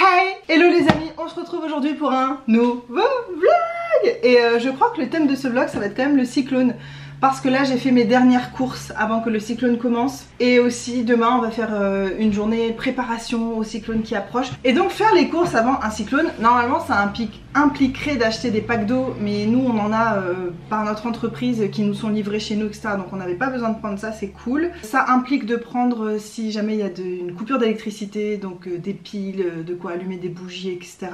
Hey! Hello les amis, on se retrouve aujourd'hui pour un nouveau vlog. Et je crois que le thème de ce vlog ça va être quand même le cyclone. Parce que là j'ai fait mes dernières courses avant que le cyclone commence. Et aussi demain on va faire une journée préparation au cyclone qui approche. Et donc faire les courses avant un cyclone, normalement ça impliquerait d'acheter des packs d'eau. Mais nous on en a par notre entreprise qui nous sont livrés chez nous, etc. Donc on n'avait pas besoin de prendre ça, c'est cool. Ça implique de prendre si jamais il y a une coupure d'électricité, donc des piles, de quoi allumer des bougies, etc.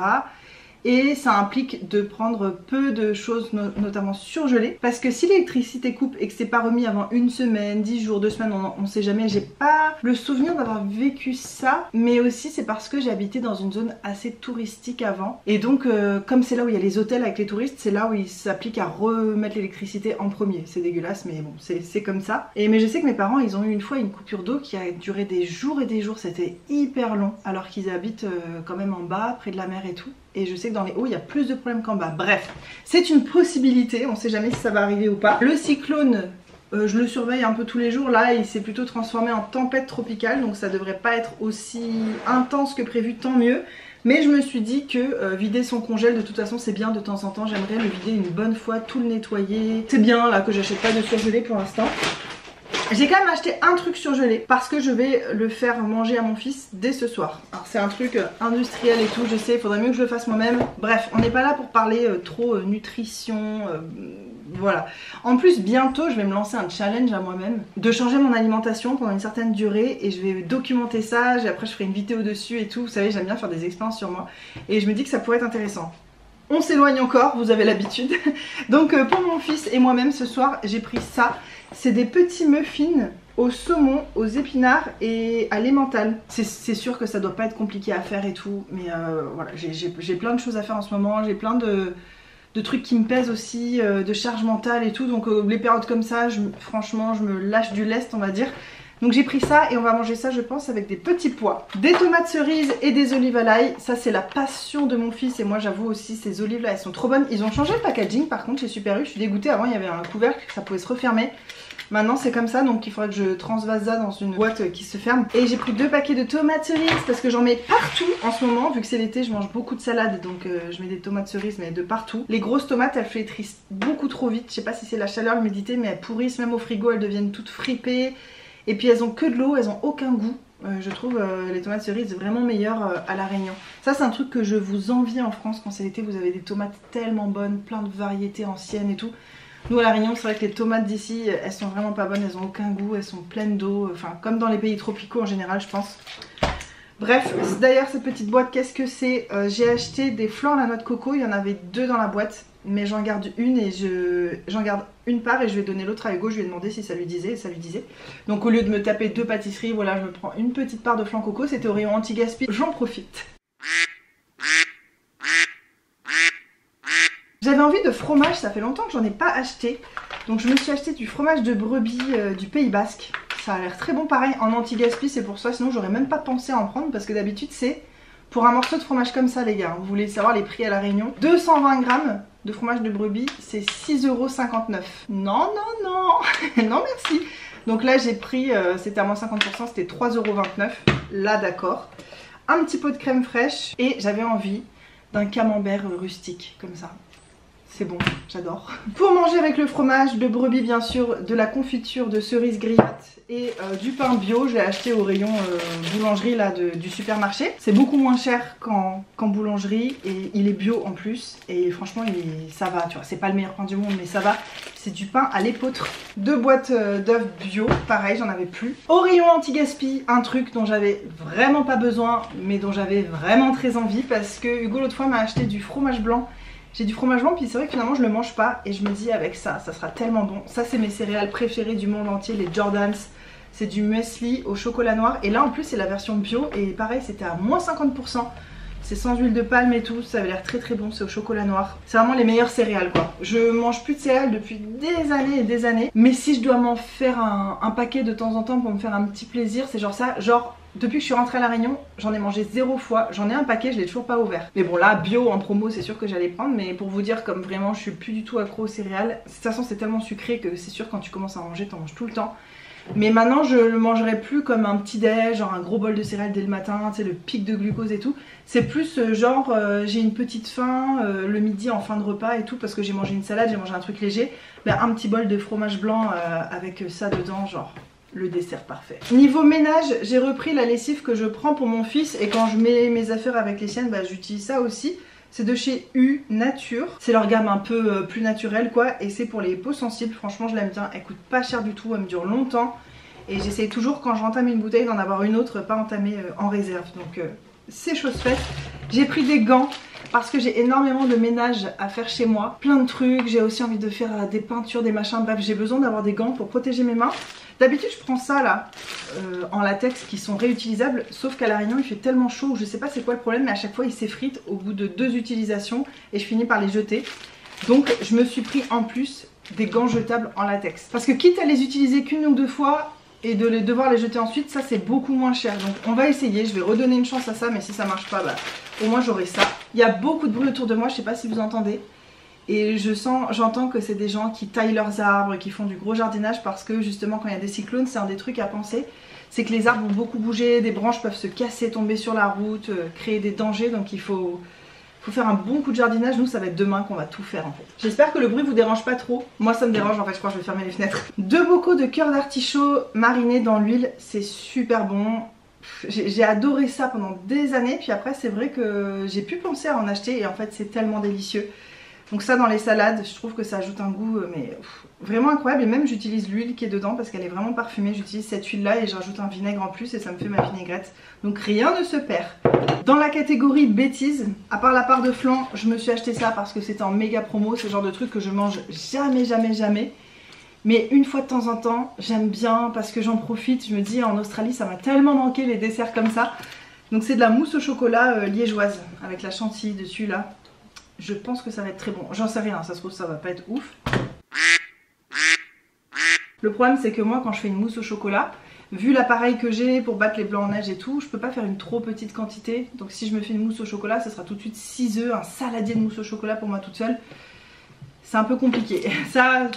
Et ça implique de prendre peu de choses, notamment surgelées. Parce que si l'électricité coupe et que c'est pas remis avant une semaine, 10 jours, 2 semaines, on sait jamais. J'ai pas le souvenir d'avoir vécu ça. Mais aussi c'est parce que j'ai habité dans une zone assez touristique avant. Et donc comme c'est là où il y a les hôtels avec les touristes, c'est là où il s'applique à remettre l'électricité en premier. C'est dégueulasse mais bon c'est comme ça. Mais je sais que mes parents ils ont eu une fois une coupure d'eau qui a duré des jours et des jours. C'était hyper long alors qu'ils habitent quand même en bas, près de la mer et tout. Et je sais que dans les hauts il y a plus de problèmes qu'en bas. Bref, c'est une possibilité, on sait jamais si ça va arriver ou pas. Le cyclone, je le surveille un peu tous les jours. Là il s'est plutôt transformé en tempête tropicale, donc ça devrait pas être aussi intense que prévu, tant mieux. Mais je me suis dit que vider son congèle de toute façon c'est bien de temps en temps. J'aimerais le vider une bonne fois, tout le nettoyer. C'est bien là que j'achète pas de surgelé pour l'instant. J'ai quand même acheté un truc surgelé parce que je vais le faire manger à mon fils dès ce soir. Alors c'est un truc industriel et tout, je sais, il faudrait mieux que je le fasse moi-même. Bref, on n'est pas là pour parler trop nutrition, voilà. En plus bientôt je vais me lancer un challenge à moi-même de changer mon alimentation pendant une certaine durée et je vais documenter ça, après je ferai une vidéo dessus et tout. Vous savez, j'aime bien faire des expériences sur moi et je me dis que ça pourrait être intéressant. On s'éloigne encore, vous avez l'habitude. Donc pour mon fils et moi-même ce soir j'ai pris ça. C'est des petits muffins au saumon, aux épinards et à l'emmental. C'est sûr que ça doit pas être compliqué à faire et tout. Mais voilà, j'ai plein de choses à faire en ce moment. J'ai plein de trucs qui me pèsent aussi, de charge mentale et tout. Donc les périodes comme ça, franchement je me lâche du lest on va dire. Donc j'ai pris ça et on va manger ça je pense avec des petits pois. Des tomates cerises et des olives à l'ail. Ça c'est la passion de mon fils et moi j'avoue aussi ces olives là elles sont trop bonnes. Ils ont changé le packaging par contre chez Super U. Je suis dégoûtée, avant il y avait un couvercle, ça pouvait se refermer. Maintenant c'est comme ça donc il faudrait que je transvase ça dans une boîte qui se ferme. Et j'ai pris 2 paquets de tomates cerises parce que j'en mets partout en ce moment. Vu que c'est l'été je mange beaucoup de salade donc je mets des tomates cerises mais de partout. Les grosses tomates elles flétrissent beaucoup trop vite. Je sais pas si c'est la chaleur, l'humidité mais elles pourrissent même au frigo, elles deviennent toutes fripées. Et puis elles ont que de l'eau, elles ont aucun goût. Je trouve les tomates cerises vraiment meilleures à La Réunion. Ça c'est un truc que je vous envie en France quand c'est l'été. Vous avez des tomates tellement bonnes, plein de variétés anciennes et tout. Nous à La Réunion c'est vrai que les tomates d'ici elles sont vraiment pas bonnes, elles ont aucun goût, elles sont pleines d'eau. Enfin comme dans les pays tropicaux en général je pense. Bref, d'ailleurs cette petite boîte qu'est-ce que c'est? J'ai acheté des flancs à la noix de coco, il y en avait 2 dans la boîte. Mais j'en garde une et j'en garde une part et je vais donner l'autre à Hugo. Je lui ai demandé si ça lui disait et ça lui disait. Donc au lieu de me taper 2 pâtisseries, voilà je me prends une petite part de flan coco. C'était au rayon anti-gaspi, j'en profite. J'avais envie de fromage, ça fait longtemps que j'en ai pas acheté. Donc je me suis acheté du fromage de brebis du Pays Basque. Ça a l'air très bon pareil en anti-gaspi, c'est pour ça. Sinon j'aurais même pas pensé à en prendre parce que d'habitude c'est... Pour un morceau de fromage comme ça les gars, vous voulez savoir les prix à La Réunion, 220 grammes de fromage de brebis c'est 6,59 €. Non non non, non merci. Donc là j'ai pris, c'était à moins 50%, c'était 3,29 €. Là d'accord. Un petit pot de crème fraîche et j'avais envie d'un camembert rustique comme ça. C'est bon, j'adore. Pour manger avec le fromage de brebis bien sûr, de la confiture de cerises griottes et du pain bio. Je l'ai acheté au rayon boulangerie là, du supermarché. C'est beaucoup moins cher qu'en boulangerie et il est bio en plus. Et franchement ça va, tu vois, c'est pas le meilleur pain du monde mais ça va. C'est du pain à l'épeautre. 2 boîtes d'œufs bio, pareil j'en avais plus. Au rayon anti-gaspi, un truc dont j'avais vraiment pas besoin mais dont j'avais vraiment très envie parce que Hugo l'autre fois m'a acheté du fromage blanc. J'ai du fromage blanc puis c'est vrai que finalement je le mange pas et je me dis avec ça, ça sera tellement bon. Ça c'est mes céréales préférées du monde entier, les Jordans. C'est du muesli au chocolat noir et là en plus c'est la version bio et pareil c'était à moins 50%. C'est sans huile de palme et tout, ça avait l'air très très bon, c'est au chocolat noir. C'est vraiment les meilleures céréales quoi. Je mange plus de céréales depuis des années et des années. Mais si je dois m'en faire un paquet de temps en temps pour me faire un petit plaisir, c'est genre ça, genre... Depuis que je suis rentrée à La Réunion, j'en ai mangé 0 fois. J'en ai un paquet, je l'ai toujours pas ouvert. Mais bon là, bio en promo, c'est sûr que j'allais prendre. Mais pour vous dire comme vraiment je suis plus du tout accro aux céréales. De toute façon c'est tellement sucré que c'est sûr quand tu commences à manger, t'en manges tout le temps. Mais maintenant je le mangerai plus comme un petit déj, genre un gros bol de céréales dès le matin, tu sais, le pic de glucose et tout. C'est plus genre j'ai une petite faim le midi en fin de repas et tout, parce que j'ai mangé une salade, j'ai mangé un truc léger. Ben, un petit bol de fromage blanc avec ça dedans, genre le dessert parfait. Niveau ménage, j'ai repris la lessive que je prends pour mon fils, et quand je mets mes affaires avec les siennes, ben, j'utilise ça aussi. C'est de chez U Nature, c'est leur gamme un peu plus naturelle quoi, et c'est pour les peaux sensibles. Franchement je l'aime bien, elle coûte pas cher du tout, elle me dure longtemps, et j'essaye toujours quand j'entame une bouteille d'en avoir une autre, pas entamée en réserve, donc c'est chose faite. J'ai pris des gants parce que j'ai énormément de ménage à faire chez moi, plein de trucs, j'ai aussi envie de faire des peintures, des machins, bref j'ai besoin d'avoir des gants pour protéger mes mains. D'habitude je prends ça là, en latex, qui sont réutilisables, sauf qu'à La Réunion il fait tellement chaud, je sais pas c'est quoi le problème, mais à chaque fois ils s'effritent au bout de 2 utilisations et je finis par les jeter. Donc je me suis pris en plus des gants jetables en latex. Parce que quitte à les utiliser qu'une ou deux fois et de devoir les jeter ensuite, ça c'est beaucoup moins cher. Donc on va essayer, je vais redonner une chance à ça, mais si ça marche pas, bah, au moins j'aurai ça. Il y a beaucoup de bruit autour de moi, je sais pas si vous entendez. Et j'entends que c'est des gens qui taillent leurs arbres, qui font du gros jardinage, parce que justement quand il y a des cyclones, c'est un des trucs à penser. C'est que les arbres vont beaucoup bouger, des branches peuvent se casser, tomber sur la route, créer des dangers, donc il faut faire un bon coup de jardinage. Nous ça va être demain qu'on va tout faire en fait. J'espère que le bruit vous dérange pas trop. Moi ça me dérange en fait, je crois que je vais fermer les fenêtres. 2 bocaux de cœur d'artichaut marinés dans l'huile, c'est super bon. J'ai adoré ça pendant des années, puis après c'est vrai que j'ai pu penser à en acheter et en fait c'est tellement délicieux. Donc ça dans les salades, je trouve que ça ajoute un goût mais vraiment incroyable. Et même j'utilise l'huile qui est dedans parce qu'elle est vraiment parfumée. J'utilise cette huile là et je rajoute un vinaigre en plus et ça me fait ma vinaigrette. Donc rien ne se perd. Dans la catégorie bêtises, à part la part de flan, je me suis acheté ça parce que c'était en méga promo. C'est le genre de truc que je mange jamais. Mais une fois de temps en temps, j'aime bien parce que j'en profite. Je me dis en Australie ça m'a tellement manqué les desserts comme ça. Donc c'est de la mousse au chocolat liégeoise avec la chantilly dessus là. Je pense que ça va être très bon. J'en sais rien, ça se trouve ça va pas être ouf. Le problème c'est que moi quand je fais une mousse au chocolat, vu l'appareil que j'ai pour battre les blancs en neige et tout, je peux pas faire une trop petite quantité. Donc si je me fais une mousse au chocolat, ça sera tout de suite 6 œufs, un saladier de mousse au chocolat pour moi toute seule. C'est un peu compliqué.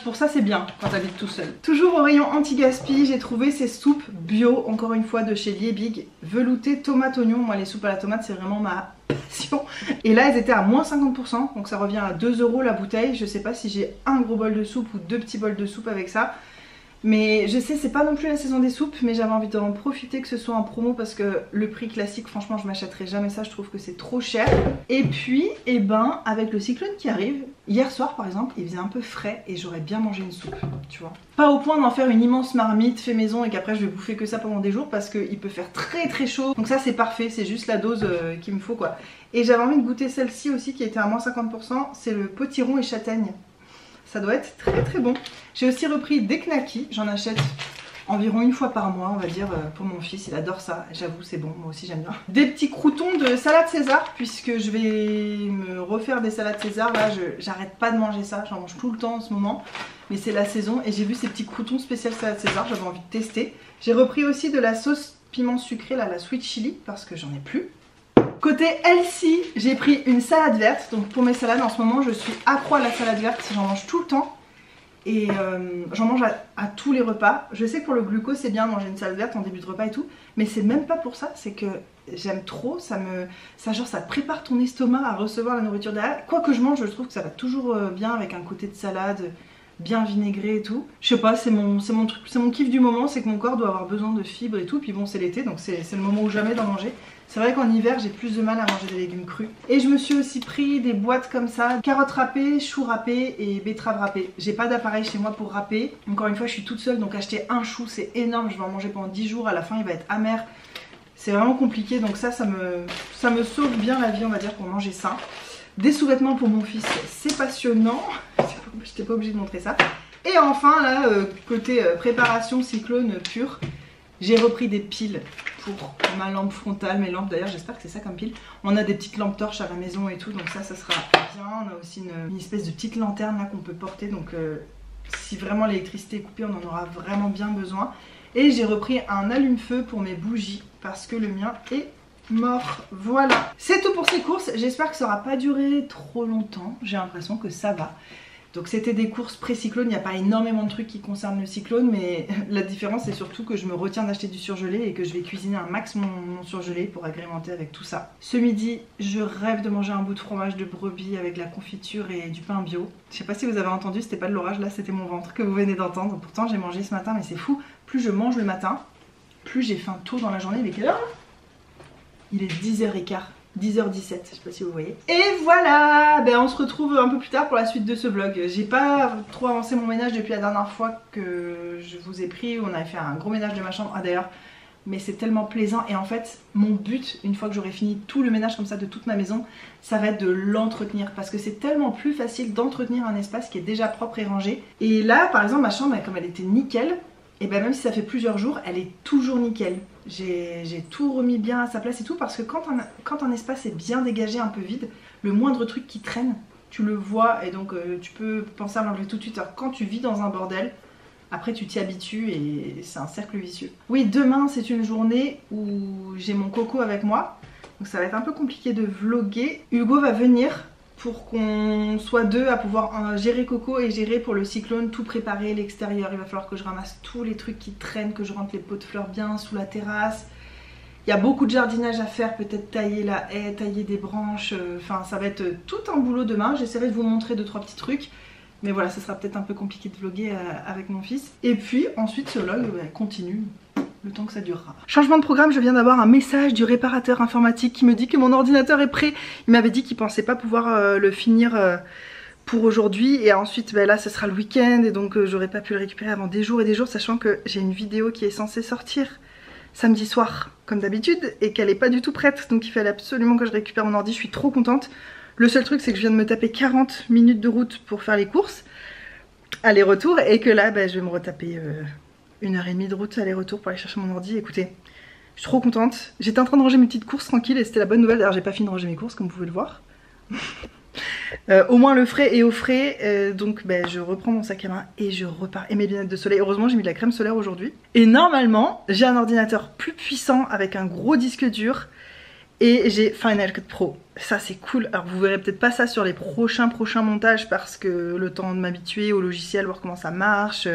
Pour ça c'est bien quand t'habites tout seul. Toujours au rayon anti-gaspi, j'ai trouvé ces soupes bio, encore une fois de chez Liebig, velouté tomate oignon. Moi les soupes à la tomate c'est vraiment ma passion. Et là elles étaient à moins 50%, donc ça revient à 2 € la bouteille. Je sais pas si j'ai un gros bol de soupe ou 2 petits bols de soupe avec ça. Mais je sais c'est pas non plus la saison des soupes, mais j'avais envie d'en profiter que ce soit en promo parce que le prix classique franchement je m'achèterai jamais ça, je trouve que c'est trop cher. Et puis et ben avec le cyclone qui arrive, hier soir par exemple il faisait un peu frais et j'aurais bien mangé une soupe, tu vois. Pas au point d'en faire une immense marmite fait maison et qu'après je vais bouffer que ça pendant des jours parce qu'il peut faire très chaud. Donc ça c'est parfait, c'est juste la dose qu'il me faut quoi. Et j'avais envie de goûter celle-ci aussi qui était à moins 50%, c'est le potiron et châtaigne. Ça doit être très bon. J'ai aussi repris des knackis, j'en achète environ une fois par mois on va dire pour mon fils, il adore ça, j'avoue c'est bon, moi aussi j'aime bien. Des petits croûtons de salade César puisque je vais me refaire des salades César, là j'arrête pas de manger ça, j'en mange tout le temps en ce moment, mais c'est la saison et j'ai vu ces petits croûtons spécial salade César, j'avais envie de tester. J'ai repris aussi de la sauce piment sucré, là, la sweet chili parce que j'en ai plus. Côté healthy, j'ai pris une salade verte, donc pour mes salades en ce moment je suis accro à la salade verte, j'en mange tout le temps. Et j'en mange à tous les repas. Je sais que pour le glucose c'est bien de manger une salade verte en début de repas et tout, mais c'est même pas pour ça, c'est que j'aime trop, ça prépare ton estomac à recevoir la nourriture derrière. Quoi que je mange, je trouve que ça va toujours bien avec un côté de salade bien vinaigré et tout. Je sais pas, c'est mon truc, c'est mon kiff du moment, c'est que mon corps doit avoir besoin de fibres et tout, puis bon c'est l'été donc c'est le moment ou jamais d'en manger. C'est vrai qu'en hiver j'ai plus de mal à manger des légumes crus. Et je me suis aussi pris des boîtes comme ça, carottes râpées, choux râpés et betteraves râpées. J'ai pas d'appareil chez moi pour râper. Encore une fois je suis toute seule donc acheter un chou c'est énorme, je vais en manger pendant 10 jours, à la fin il va être amer. C'est vraiment compliqué donc ça me sauve bien la vie on va dire pour manger sain. Des sous-vêtements pour mon fils, c'est passionnant. Je n'étais pas obligée de montrer ça. Et enfin là, côté préparation cyclone pure, j'ai repris des piles pour ma lampe frontale, mes lampes d'ailleurs, j'espère que c'est ça comme pile. On a des petites lampes torches à la maison et tout, donc ça sera bien. On a aussi une espèce de petite lanterne là qu'on peut porter, donc si vraiment l'électricité est coupée, on en aura vraiment bien besoin. Et j'ai repris un allume-feu pour mes bougies parce que le mien est mort. Voilà, c'est tout pour ces courses. J'espère que ça aura pas duré trop longtemps, j'ai l'impression que ça va. Donc c'était des courses pré-cyclone, il n'y a pas énormément de trucs qui concernent le cyclone, mais la différence c'est surtout que je me retiens d'acheter du surgelé et que je vais cuisiner un max mon surgelé pour agrémenter avec tout ça. Ce midi, je rêve de manger un bout de fromage de brebis avec de la confiture et du pain bio. Je sais pas si vous avez entendu, c'était pas de l'orage, là c'était mon ventre que vous venez d'entendre. Pourtant j'ai mangé ce matin, mais c'est fou. Plus je mange le matin, plus j'ai faim tôt dans la journée. Mais quelle heure là? Il est 10h15. 10h17, je sais pas si vous voyez. Et voilà, ben on se retrouve un peu plus tard pour la suite de ce vlog. J'ai pas trop avancé mon ménage depuis la dernière fois que je vous ai pris. On avait fait un gros ménage de ma chambre, d'ailleurs. Mais c'est tellement plaisant et en fait mon but, une fois que j'aurai fini tout le ménage comme ça de toute ma maison, ça va être de l'entretenir. Parce que c'est tellement plus facile d'entretenir un espace qui est déjà propre et rangé. Et là par exemple ma chambre, comme elle était nickel, et ben même si ça fait plusieurs jours, elle est toujours nickel. J'ai tout remis bien à sa place et tout, parce que quand un espace est bien dégagé, un peu vide, le moindre truc qui traîne, tu le vois et donc tu peux penser à l'enlever tout de suite. Alors quand tu vis dans un bordel, après tu t'y habitues et c'est un cercle vicieux. Oui, demain c'est une journée où j'ai mon coco avec moi, donc ça va être un peu compliqué de vlogger. Hugo va venir pour qu'on soit deux à pouvoir gérer Coco et gérer pour le cyclone, tout préparer, l'extérieur. Il va falloir que je ramasse tous les trucs qui traînent, que je rentre les pots de fleurs bien sous la terrasse. Il y a beaucoup de jardinage à faire, peut-être tailler la haie, tailler des branches, enfin ça va être tout un boulot demain. J'essaierai de vous montrer 2-3 petits trucs, mais voilà, ça sera peut-être un peu compliqué de vlogger avec mon fils. Et puis ensuite ce vlog continue le temps que ça durera. Changement de programme, je viens d'avoir un message du réparateur informatique qui me dit que mon ordinateur est prêt. Il m'avait dit qu'il pensait pas pouvoir le finir pour aujourd'hui, et ensuite ben là ce sera le week-end et donc j'aurais pas pu le récupérer avant des jours et des jours, sachant que j'ai une vidéo qui est censée sortir samedi soir comme d'habitude et qu'elle est pas du tout prête, donc il fallait absolument que je récupère mon ordi. Je suis trop contente. Le seul truc c'est que je viens de me taper 40 minutes de route pour faire les courses aller-retour et que là ben, je vais me retaper 1h30 de route aller-retour pour aller chercher mon ordi. Écoutez, je suis trop contente. J'étais en train de ranger mes petites courses tranquilles et c'était la bonne nouvelle. D'ailleurs j'ai pas fini de ranger mes courses comme vous pouvez le voir. Au moins le frais est au frais, donc ben, je reprends mon sac à main et je repars. Et mes lunettes de soleil, heureusement j'ai mis de la crème solaire aujourd'hui. Et normalement j'ai un ordinateur plus puissant avec un gros disque dur et j'ai Final Cut Pro. Ça c'est cool. Alors vous verrez peut-être pas ça sur les prochains montages parce que le temps de m'habituer au logiciel, voir comment ça marche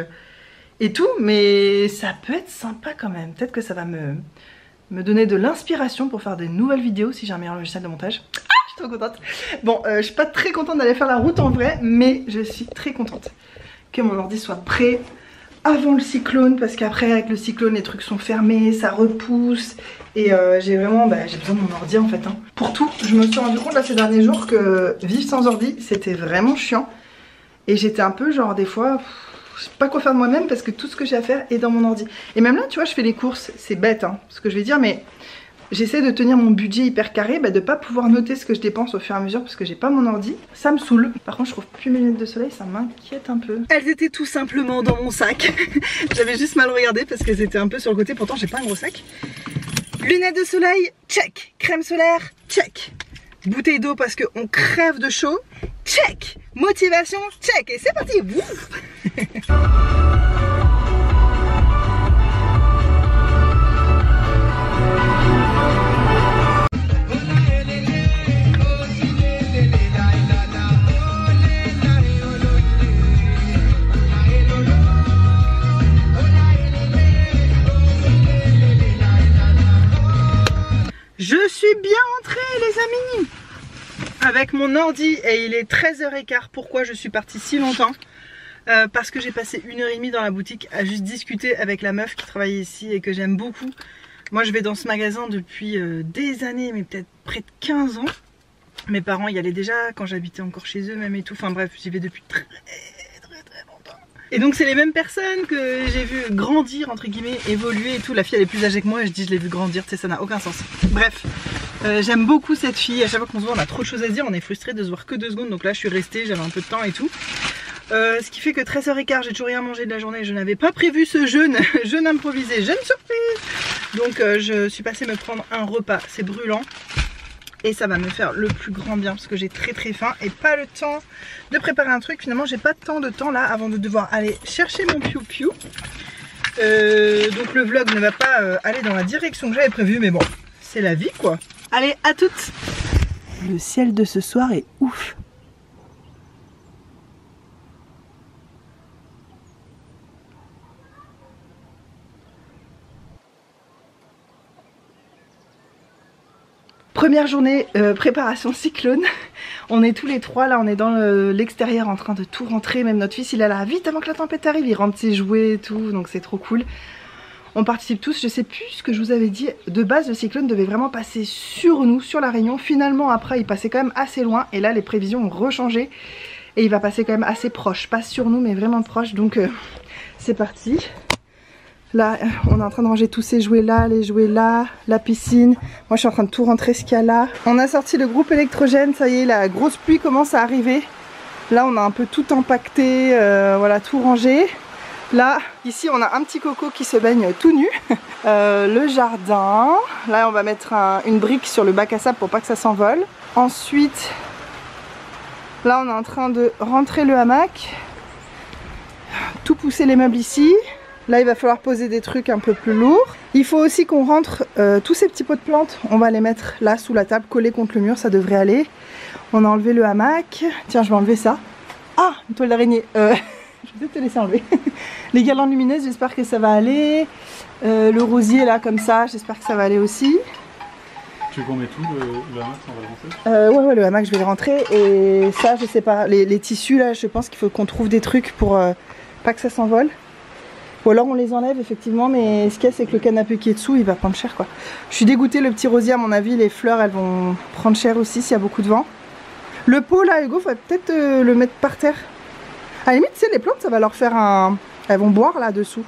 et tout, mais ça peut être sympa quand même. Peut-être que ça va me donner de l'inspiration pour faire des nouvelles vidéos si j'ai un meilleur logiciel de montage. Trop contente. Bon, je suis pas très contente d'aller faire la route en vrai, mais je suis très contente que mon ordi soit prêt avant le cyclone, parce qu'après avec le cyclone les trucs sont fermés, ça repousse et j'ai vraiment j'ai besoin de mon ordi en fait. Pour tout, je me suis rendu compte là ces derniers jours que vivre sans ordi c'était vraiment chiant et j'étais un peu genre des fois je sais pas quoi faire de moi-même parce que tout ce que j'ai à faire est dans mon ordi. Et même là tu vois je fais les courses, c'est bête ce que je vais dire, mais j'essaie de tenir mon budget hyper carré, de pas pouvoir noter ce que je dépense au fur et à mesure parce que j'ai pas mon ordi. Ça me saoule. Par contre je trouve plus mes lunettes de soleil, ça m'inquiète un peu. Elles étaient tout simplement dans mon sac. J'avais juste mal regardé parce qu'elles étaient un peu sur le côté, pourtant j'ai pas un gros sac. Lunettes de soleil, check. Crème solaire, check. Bouteille d'eau parce qu'on crève de chaud, check. Motivation, check. Et c'est parti. Je suis bien entrée les amis avec mon ordi et il est 13h15. Pourquoi je suis partie si longtemps? Parce que j'ai passé 1h30 dans la boutique à juste discuter avec la meuf qui travaille ici et que j'aime beaucoup. Moi je vais dans ce magasin depuis des années, mais peut-être près de 15 ans. Mes parents y allaient déjà quand j'habitais encore chez eux même et tout. Enfin bref, j'y vais depuis très longtemps. Et donc c'est les mêmes personnes que j'ai vu grandir entre guillemets, évoluer et tout. La fille elle est plus âgée que moi et je dis je l'ai vu grandir, tu sais ça n'a aucun sens. Bref, j'aime beaucoup cette fille. À chaque fois qu'on se voit on a trop de choses à se dire, on est frustré de se voir que 2 secondes. Donc là je suis restée, j'avais un peu de temps et tout. Ce qui fait que 13h15 j'ai toujours rien mangé de la journée. Je n'avais pas prévu ce jeûne, jeûne improvisé, jeûne surprise. Donc je suis passée me prendre un repas, c'est brûlant. Et ça va me faire le plus grand bien parce que j'ai très faim et pas le temps de préparer un truc. Finalement j'ai pas tant de temps là avant de devoir aller chercher mon piou-piou. Donc le vlog ne va pas aller dans la direction que j'avais prévue, mais bon, c'est la vie quoi. Allez, à toutes. Le ciel de ce soir est ouf. Première journée préparation cyclone. On est tous les trois là, on est dans l'extérieur en train de tout rentrer. Même notre fils il est là vite avant que la tempête arrive, il rentre ses jouets et tout, donc c'est trop cool. On participe tous, je sais plus ce que je vous avais dit. De base le cyclone devait vraiment passer sur nous, sur la Réunion. Finalement après il passait quand même assez loin et là les prévisions ont rechangé. Et il va passer quand même assez proche, pas sur nous mais vraiment proche, donc c'est parti. Là on est en train de ranger tous ces jouets là, les jouets là, la piscine. Moi je suis en train de tout rentrer ce qu'il y a là. On a sorti le groupe électrogène, ça y est la grosse pluie commence à arriver. Là on a un peu tout empaqueté, voilà tout rangé. Là, ici on a un petit coco qui se baigne tout nu. Le jardin, là on va mettre une brique sur le bac à sable pour pas que ça s'envole. Ensuite, là on est en train de rentrer le hamac. Tout pousser les meubles ici. Là il va falloir poser des trucs un peu plus lourds. Il faut aussi qu'on rentre tous ces petits pots de plantes. On va les mettre là sous la table, collés contre le mur, ça devrait aller. On a enlevé le hamac. Tiens je vais enlever ça. Ah, une toile d'araignée. Je vais te laisser enlever. Les guirlandes lumineuses, j'espère que ça va aller. Le rosier là comme ça, j'espère que ça va aller aussi. Tu veux qu'on mette tout le hamac, on va le rentrer? Ouais, le hamac je vais le rentrer. Et ça je sais pas, les tissus là, je pense qu'il faut qu'on trouve des trucs pour pas que ça s'envole. Ou alors on les enlève effectivement, mais ce qu'il y a c'est que le canapé qui est dessous il va prendre cher quoi. Je suis dégoûtée, le petit rosier à mon avis, les fleurs elles vont prendre cher aussi s'il y a beaucoup de vent. Le pot là Hugo, faut peut-être le mettre par terre. À la limite, tu sais, les plantes, ça va leur faire un... Elles vont boire là-dessous.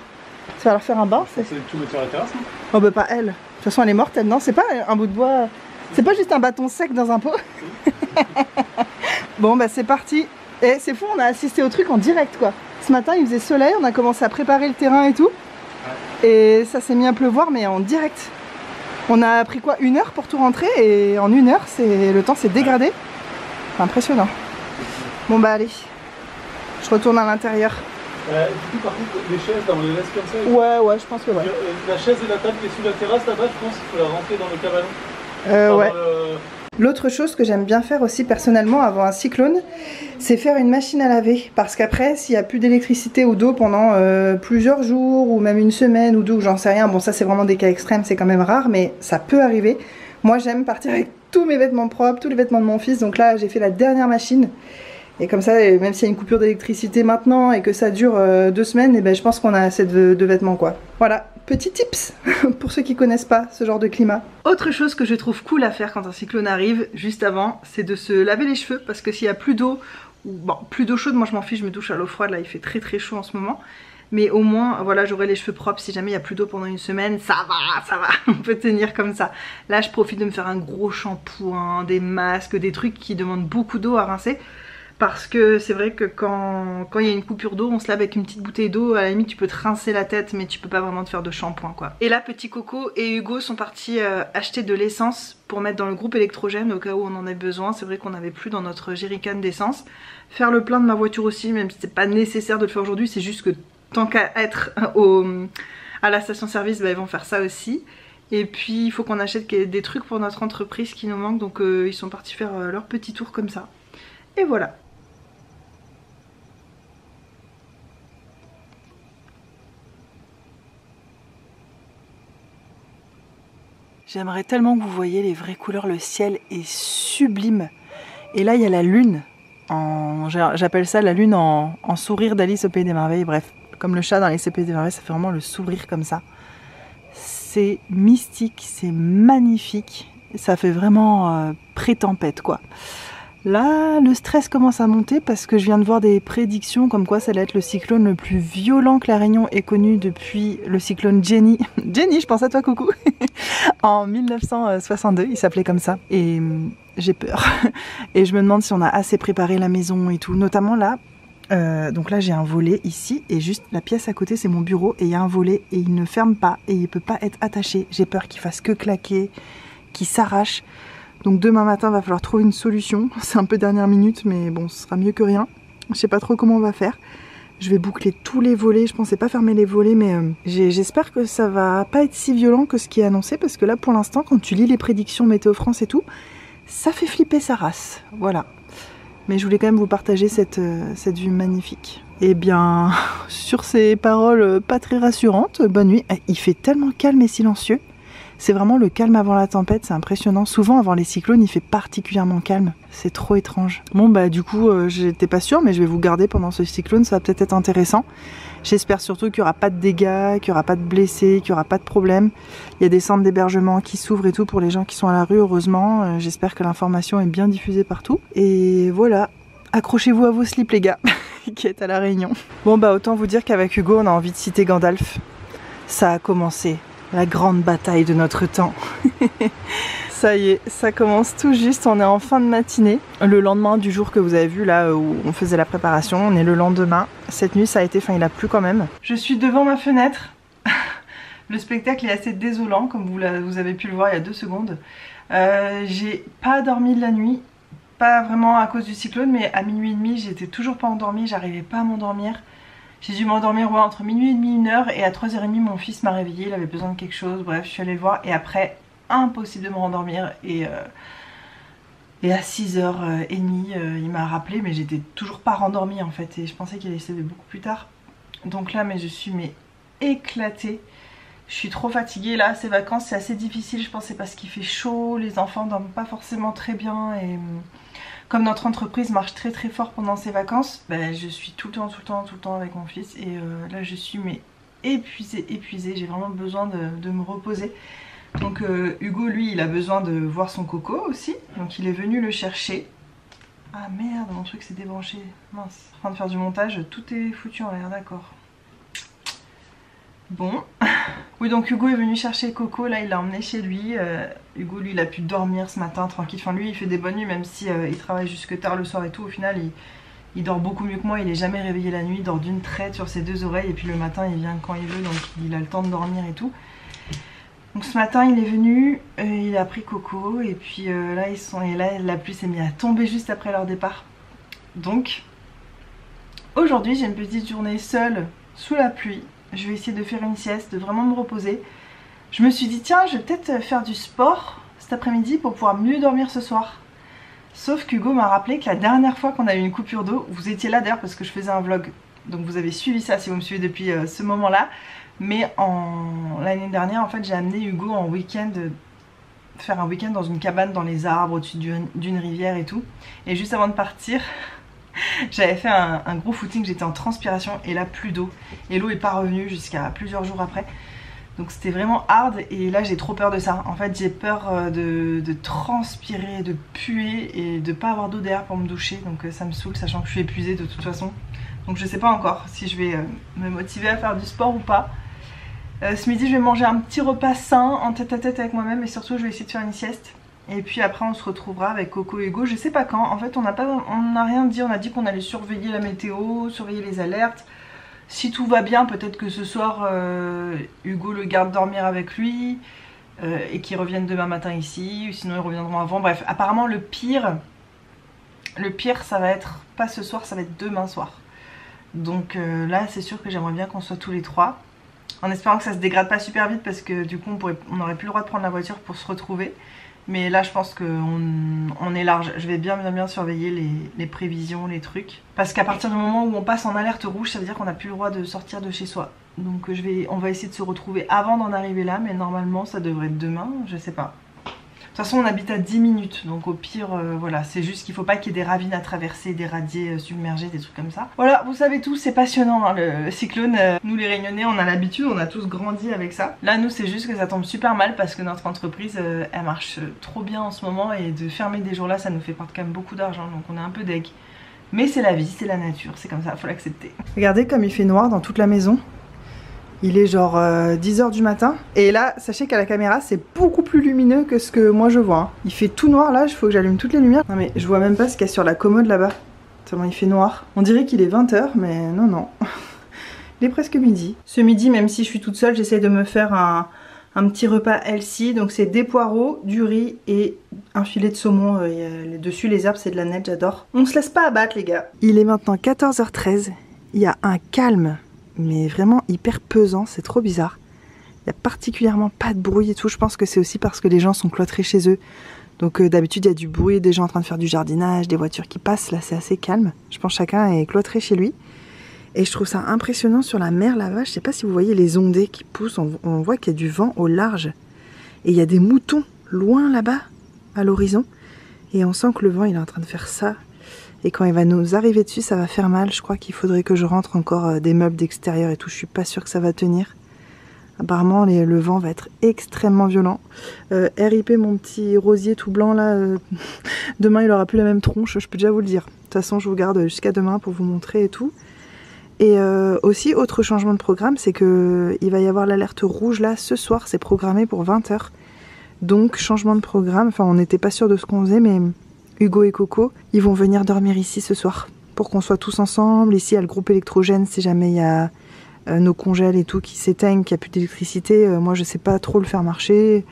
Ça va leur faire un bain. C'est tout mettre sur la terrasse, non? Oh bah pas elle. De toute façon, elle est morte, elle, non? C'est pas un bout de bois... C'est pas juste un bâton sec dans un pot. Bon, bah c'est parti. Et c'est fou, on a assisté au truc en direct, quoi. Ce matin, il faisait soleil, on a commencé à préparer le terrain et tout. Ouais. Et ça s'est mis à pleuvoir, mais en direct. On a pris quoi? 1 heure pour tout rentrer, et en 1 heure, le temps s'est dégradé. C'est impressionnant. Bon bah allez. Je retourne à l'intérieur. Du coup, par contre, les chaises, là, on les laisse comme ça? Ouais, je pense que ouais. La chaise et la table qui est sous la terrasse là-bas, je pense qu'il faut la rentrer dans le cabanon. Ouais. L'autre chose que j'aime bien faire aussi personnellement avant un cyclone, c'est faire une machine à laver. Parce qu'après, s'il n'y a plus d'électricité ou d'eau pendant plusieurs jours, ou même 1 semaine ou 2, ou j'en sais rien, bon ça c'est vraiment des cas extrêmes, c'est quand même rare, mais ça peut arriver. Moi j'aime partir avec tous mes vêtements propres, tous les vêtements de mon fils, donc là j'ai fait la dernière machine. Et comme ça, même s'il y a une coupure d'électricité maintenant et que ça dure 2 semaines, et ben je pense qu'on a assez de vêtements quoi. Voilà, petit tips pour ceux qui connaissent pas ce genre de climat. Autre chose que je trouve cool à faire quand un cyclone arrive, juste avant, c'est de se laver les cheveux. Parce que s'il y a plus d'eau, bon, plus d'eau chaude, moi je m'en fiche, je me douche à l'eau froide, là il fait très chaud en ce moment. Mais au moins, voilà, j'aurai les cheveux propres. Si jamais il n'y a plus d'eau pendant 1 semaine, ça va, on peut tenir comme ça. Là, je profite de me faire un gros shampoing, des masques, des trucs qui demandent beaucoup d'eau à rincer. Parce que c'est vrai que quand il y a une coupure d'eau, on se lave avec une petite bouteille d'eau. À la limite, tu peux te rincer la tête, mais tu peux pas vraiment te faire de shampoing, quoi. Et là, petit Coco et Hugo sont partis acheter de l'essence pour mettre dans le groupe électrogène au cas où on en ait besoin. C'est vrai qu'on n'avait plus dans notre jerrycan d'essence. Faire le plein de ma voiture aussi, même si c'est pas nécessaire de le faire aujourd'hui. C'est juste que tant qu'à être à la station-service, bah, ils vont faire ça aussi. Et puis, il faut qu'on achète des trucs pour notre entreprise qui nous manquent. Donc, ils sont partis faire leur petit tour comme ça. Et voilà. J'aimerais tellement que vous voyiez les vraies couleurs, le ciel est sublime. Et là il y a la lune, j'appelle ça la lune en sourire d'Alice au Pays des Merveilles, bref, comme le chat dans Alice au Pays des Merveilles, ça fait vraiment le sourire comme ça. C'est mystique, c'est magnifique, ça fait vraiment pré-tempête quoi. Là, le stress commence à monter parce que je viens de voir des prédictions comme quoi ça allait être le cyclone le plus violent que la Réunion ait connu depuis le cyclone Jenny. Jenny, je pense à toi, coucou. En 1962, il s'appelait comme ça. Et j'ai peur. Et je me demande si on a assez préparé la maison et tout. Notamment là, donc là j'ai un volet ici et juste la pièce à côté c'est mon bureau et il y a un volet et il ne ferme pas et il peut pas être attaché. J'ai peur qu'il fasse que claquer, qu'il s'arrache. Donc demain matin, il va falloir trouver une solution. C'est un peu dernière minute, mais bon, ce sera mieux que rien. Je sais pas trop comment on va faire. Je vais boucler tous les volets. Je pensais pas fermer les volets, mais j'espère que ça va pas être si violent que ce qui est annoncé. Parce que là, pour l'instant, quand tu lis les prédictions Météo France et tout, ça fait flipper sa race. Voilà. Mais je voulais quand même vous partager cette vue magnifique. Et bien, sur ces paroles pas très rassurantes, bonne nuit. Il fait tellement calme et silencieux. C'est vraiment le calme avant la tempête, c'est impressionnant. Souvent avant les cyclones, il fait particulièrement calme. C'est trop étrange. Bon bah du coup, j'étais pas sûre, mais je vais vous garder pendant ce cyclone, ça va peut-être être intéressant. J'espère surtout qu'il n'y aura pas de dégâts, qu'il n'y aura pas de blessés, qu'il n'y aura pas de problème. Il y a des centres d'hébergement qui s'ouvrent et tout pour les gens qui sont à la rue, heureusement. J'espère que l'information est bien diffusée partout. Et voilà, accrochez-vous à vos slips les gars, qui êtes à la Réunion. Bon bah autant vous dire qu'avec Hugo, on a envie de citer Gandalf. Ça a commencé. La grande bataille de notre temps. Ça y est, ça commence tout juste, on est en fin de matinée. Le lendemain du jour que vous avez vu là où on faisait la préparation, on est le lendemain. Cette nuit ça a été, il a plu quand même. Je suis devant ma fenêtre. Le spectacle est assez désolant comme vous avez pu le voir il y a 2 secondes. J'ai pas dormi de la nuit, pas vraiment à cause du cyclone, mais à minuit et demi j'étais toujours pas endormie, j'arrivais pas à m'endormir. J'ai dû m'endormir entre minuit et demi, 1h, et à 3h30 mon fils m'a réveillée, il avait besoin de quelque chose, bref je suis allée le voir et après impossible de me rendormir et à 6h30 il m'a rappelé mais j'étais toujours pas rendormie en fait et je pensais qu'il allait se lever beaucoup plus tard. Donc là mais je suis éclatée, je suis trop fatiguée là, ces vacances c'est assez difficile je pense, c'est parce qu'il fait chaud, les enfants dorment pas forcément très bien et comme notre entreprise marche très très fort pendant ces vacances, bah, je suis tout le temps avec mon fils et là je suis épuisée, j'ai vraiment besoin de me reposer. Donc Hugo lui il a besoin de voir son coco aussi, donc il est venu le chercher. Ah merde, mon truc s'est débranché, mince, en train de faire du montage, tout est foutu en l'air, d'accord. Bon, oui donc Hugo est venu chercher Coco, là il l'a emmené chez lui. Hugo lui il a pu dormir ce matin tranquille, enfin lui il fait des bonnes nuits même si il travaille jusque tard le soir et tout, au final il dort beaucoup mieux que moi, il est jamais réveillé la nuit, il dort d'une traite sur ses 2 oreilles et puis le matin il vient quand il veut donc il a le temps de dormir et tout. Donc ce matin il est venu, il a pris Coco et puis là ils sont, et là la pluie s'est mise à tomber juste après leur départ. Donc aujourd'hui j'ai une petite journée seule sous la pluie. Je vais essayer de faire une sieste, de vraiment me reposer. Je me suis dit tiens je vais peut-être faire du sport cet après-midi pour pouvoir mieux dormir ce soir. Sauf qu'Hugo m'a rappelé que la dernière fois qu'on a eu une coupure d'eau, vous étiez là d'ailleurs parce que je faisais un vlog, donc vous avez suivi ça si vous me suivez depuis ce moment-là. Mais l'année dernière en fait j'ai amené Hugo en week-end, faire un week-end dans une cabane dans les arbres au-dessus d'une rivière et tout. Et juste avant de partir... j'avais fait un gros footing, j'étais en transpiration et là plus d'eau. Et l'eau est pas revenue jusqu'à plusieurs jours après. Donc c'était vraiment hard et là j'ai trop peur de ça. En fait j'ai peur de transpirer, de puer et de pas avoir d'eau derrière pour me doucher. Donc ça me saoule sachant que je suis épuisée de toute façon. Donc je sais pas encore si je vais me motiver à faire du sport ou pas. Ce midi je vais manger un petit repas sain en tête à tête avec moi-même et surtout je vais essayer de faire une sieste. Et puis après on se retrouvera avec Coco et Hugo, je sais pas quand, en fait on n'a rien dit, on a dit qu'on allait surveiller la météo, surveiller les alertes. Si tout va bien, peut-être que ce soir Hugo le garde dormir avec lui et qu'ils reviennent demain matin ici, ou sinon ils reviendront avant. Bref, apparemment le pire ça va être pas ce soir, ça va être demain soir. Donc là c'est sûr que j'aimerais bien qu'on soit tous les 3. En espérant que ça se dégrade pas super vite parce que du coup on n'aurait plus le droit de prendre la voiture pour se retrouver. Mais là je pense qu'on est large, je vais bien surveiller les prévisions, les trucs. Parce qu'à partir du moment où on passe en alerte rouge, ça veut dire qu'on n'a plus le droit de sortir de chez soi. Donc on va essayer de se retrouver avant d'en arriver là, mais normalement ça devrait être demain, je sais pas. De toute façon on habite à 10 minutes, donc au pire voilà, c'est juste qu'il faut pas qu'il y ait des ravines à traverser, des radiers submergés, des trucs comme ça. Voilà, vous savez tout, c'est passionnant hein, le cyclone. Nous les Réunionnais on a l'habitude, on a tous grandi avec ça. Là nous c'est juste que ça tombe super mal parce que notre entreprise elle marche trop bien en ce moment et de fermer des jours là ça nous fait perdre quand même beaucoup d'argent, donc on est un peu deg. Mais c'est la vie, c'est la nature, c'est comme ça, faut l'accepter. Regardez comme il fait noir dans toute la maison. Il est genre 10h du matin. Et là, sachez qu'à la caméra, c'est beaucoup plus lumineux que ce que moi je vois. Hein. Il fait tout noir là, il faut que j'allume toutes les lumières. Non mais je vois même pas ce qu'il y a sur la commode là-bas. Tellement il fait noir. On dirait qu'il est 20h, mais non. Il est presque midi. Ce midi, même si je suis toute seule, j'essaie de me faire un petit repas healthy. Donc c'est des poireaux, du riz et un filet de saumon. Dessus les herbes, c'est de la nette, j'adore. On se laisse pas abattre les gars. Il est maintenant 14h13. Il y a un calme. Mais vraiment hyper pesant, c'est trop bizarre. Il n'y a particulièrement pas de bruit et tout. Je pense que c'est aussi parce que les gens sont cloîtrés chez eux. Donc d'habitude il y a du bruit, des gens en train de faire du jardinage, des voitures qui passent. Là c'est assez calme. Je pense que chacun est cloîtré chez lui. Et je trouve ça impressionnant sur la mer là-bas. Je sais pas si vous voyez les ondées qui poussent. On voit qu'il y a du vent au large. Et il y a des moutons loin là-bas, à l'horizon. Et on sent que le vent il est en train de faire ça. Et quand il va nous arriver dessus, ça va faire mal. Je crois qu'il faudrait que je rentre encore des meubles d'extérieur et tout. Je suis pas sûre que ça va tenir. Apparemment, le vent va être extrêmement violent. RIP mon petit rosier tout blanc là. Demain, il aura plus la même tronche, je peux déjà vous le dire. De toute façon, je vous garde jusqu'à demain pour vous montrer et tout. Et aussi, autre changement de programme, c'est que il va y avoir l'alerte rouge là ce soir. C'est programmé pour 20 h. Donc, changement de programme. Enfin, on n'était pas sûr de ce qu'on faisait, mais Hugo et Coco, ils vont venir dormir ici ce soir. Pour qu'on soit tous ensemble. Ici, il y a le groupe électrogène si jamais il y a nos congèles et tout qui s'éteignent, qu'il n'y a plus d'électricité. Moi, je sais pas trop le faire marcher.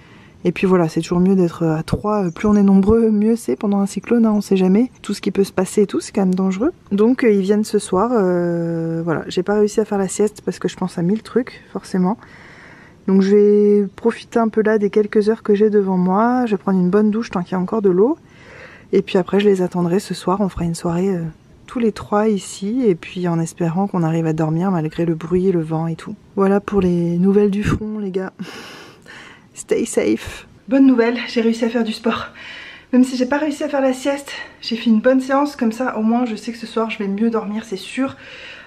Et puis voilà, c'est toujours mieux d'être à 3. Plus on est nombreux, mieux c'est pendant un cyclone, hein, on sait jamais. Tout ce qui peut se passer et tout, c'est quand même dangereux. Donc ils viennent ce soir. Voilà, j'ai pas réussi à faire la sieste parce que je pense à 1000 trucs, forcément. Donc je vais profiter un peu là des quelques heures que j'ai devant moi. Je vais prendre une bonne douche tant qu'il y a encore de l'eau. Et puis après, je les attendrai ce soir. On fera une soirée tous les 3 ici. Et puis en espérant qu'on arrive à dormir malgré le bruit, le vent et tout. Voilà pour les nouvelles du front, les gars. Stay safe. Bonne nouvelle, j'ai réussi à faire du sport. Même si j'ai pas réussi à faire la sieste, j'ai fait une bonne séance. Comme ça, au moins, je sais que ce soir, je vais mieux dormir, c'est sûr.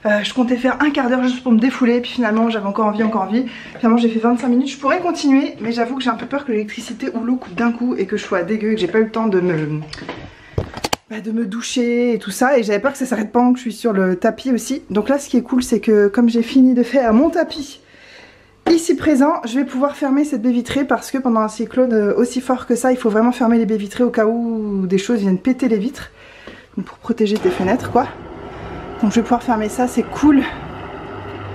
Je comptais faire un quart d'heure juste pour me défouler. Puis finalement, j'avais encore envie. Finalement, j'ai fait 25 minutes. Je pourrais continuer, mais j'avoue que j'ai un peu peur que l'électricité ou l'eau coupe d'un coup et que je sois dégueu et que j'ai pas eu le temps de me doucher et tout ça. Et j'avais peur que ça s'arrête pendant que je suis sur le tapis aussi. Donc là, ce qui est cool, c'est que comme j'ai fini de faire mon tapis ici présent, je vais pouvoir fermer cette baie vitrée parce que pendant un cyclone aussi fort que ça, il faut vraiment fermer les baies vitrées au cas où des choses viennent péter les vitres. Donc pour protéger tes fenêtres, quoi. Donc je vais pouvoir fermer ça, c'est cool.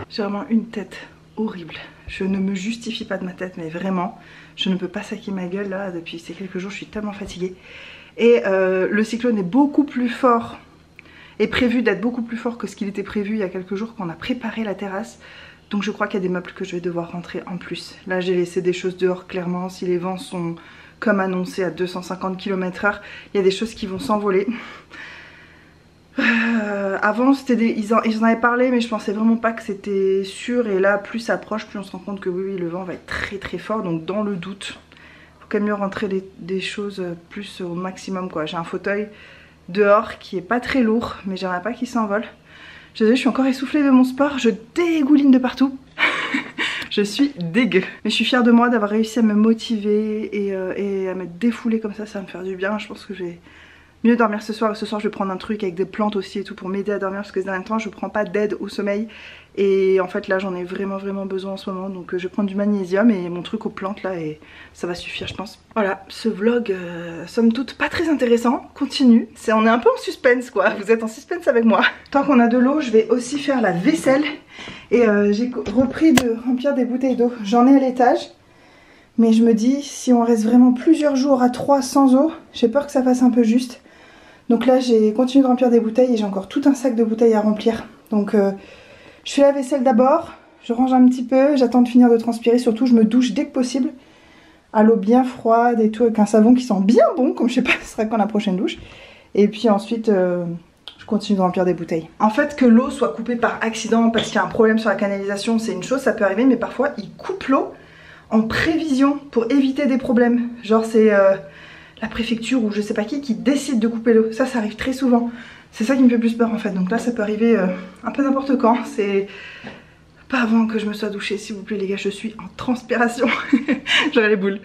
J'ai vraiment une tête horrible. Je ne me justifie pas de ma tête, mais vraiment, je ne peux pas saquer ma gueule là. Depuis ces quelques jours, je suis tellement fatiguée. Et le cyclone est beaucoup plus fort, est prévu d'être beaucoup plus fort que ce qu'il était prévu il y a quelques jours quand on a préparé la terrasse. Donc je crois qu'il y a des meubles que je vais devoir rentrer en plus. Là j'ai laissé des choses dehors clairement. Si les vents sont comme annoncé à 250 km/h, il y a des choses qui vont s'envoler. Avant ils en avaient parlé, mais je pensais vraiment pas que c'était sûr. Et là plus ça approche, plus on se rend compte que oui, le vent va être très très fort. Donc dans le doute, il faut quand même mieux rentrer des choses plus au maximum quoi. J'ai un fauteuil dehors qui est pas très lourd, mais j'aimerais pas qu'il s'envole. Je suis encore essoufflée de mon sport, je dégouline de partout. Je suis dégueu. Mais je suis fière de moi d'avoir réussi à me motiver et à me défouler comme ça va me faire du bien. Je pense que je vais mieux dormir ce soir. Et ce soir je vais prendre un truc avec des plantes aussi et tout pour m'aider à dormir. Parce que ces derniers temps je prends pas d'aide au sommeil. Et en fait là j'en ai vraiment besoin en ce moment. Donc je vais prendre du magnésium et mon truc aux plantes là et ça va suffire je pense. Voilà, ce vlog somme toute pas très intéressant. Continue, on est un peu en suspense quoi. Vous êtes en suspense avec moi. Tant qu'on a de l'eau je vais aussi faire la vaisselle. Et j'ai repris de remplir des bouteilles d'eau. J'en ai à l'étage. Mais je me dis si on reste vraiment plusieurs jours à 3 sans eau, j'ai peur que ça fasse un peu juste. Donc là j'ai continué de remplir des bouteilles et j'ai encore tout un sac de bouteilles à remplir. Donc je fais la vaisselle d'abord, je range un petit peu, j'attends de finir de transpirer, surtout je me douche dès que possible. À l'eau bien froide et tout, avec un savon qui sent bien bon, comme je sais pas ce sera quand la prochaine douche. Et puis ensuite je continue de remplir des bouteilles. En fait que l'eau soit coupée par accident parce qu'il y a un problème sur la canalisation, c'est une chose, ça peut arriver, mais parfois ils coupent l'eau en prévision pour éviter des problèmes. Genre c'est la préfecture ou je sais pas qui décide de couper l'eau. Ça arrive très souvent. C'est ça qui me fait plus peur en fait. Donc là ça peut arriver un peu n'importe quand. C'est pas avant que je me sois douchée s'il vous plaît les gars. Je suis en transpiration. J'aurai les boules.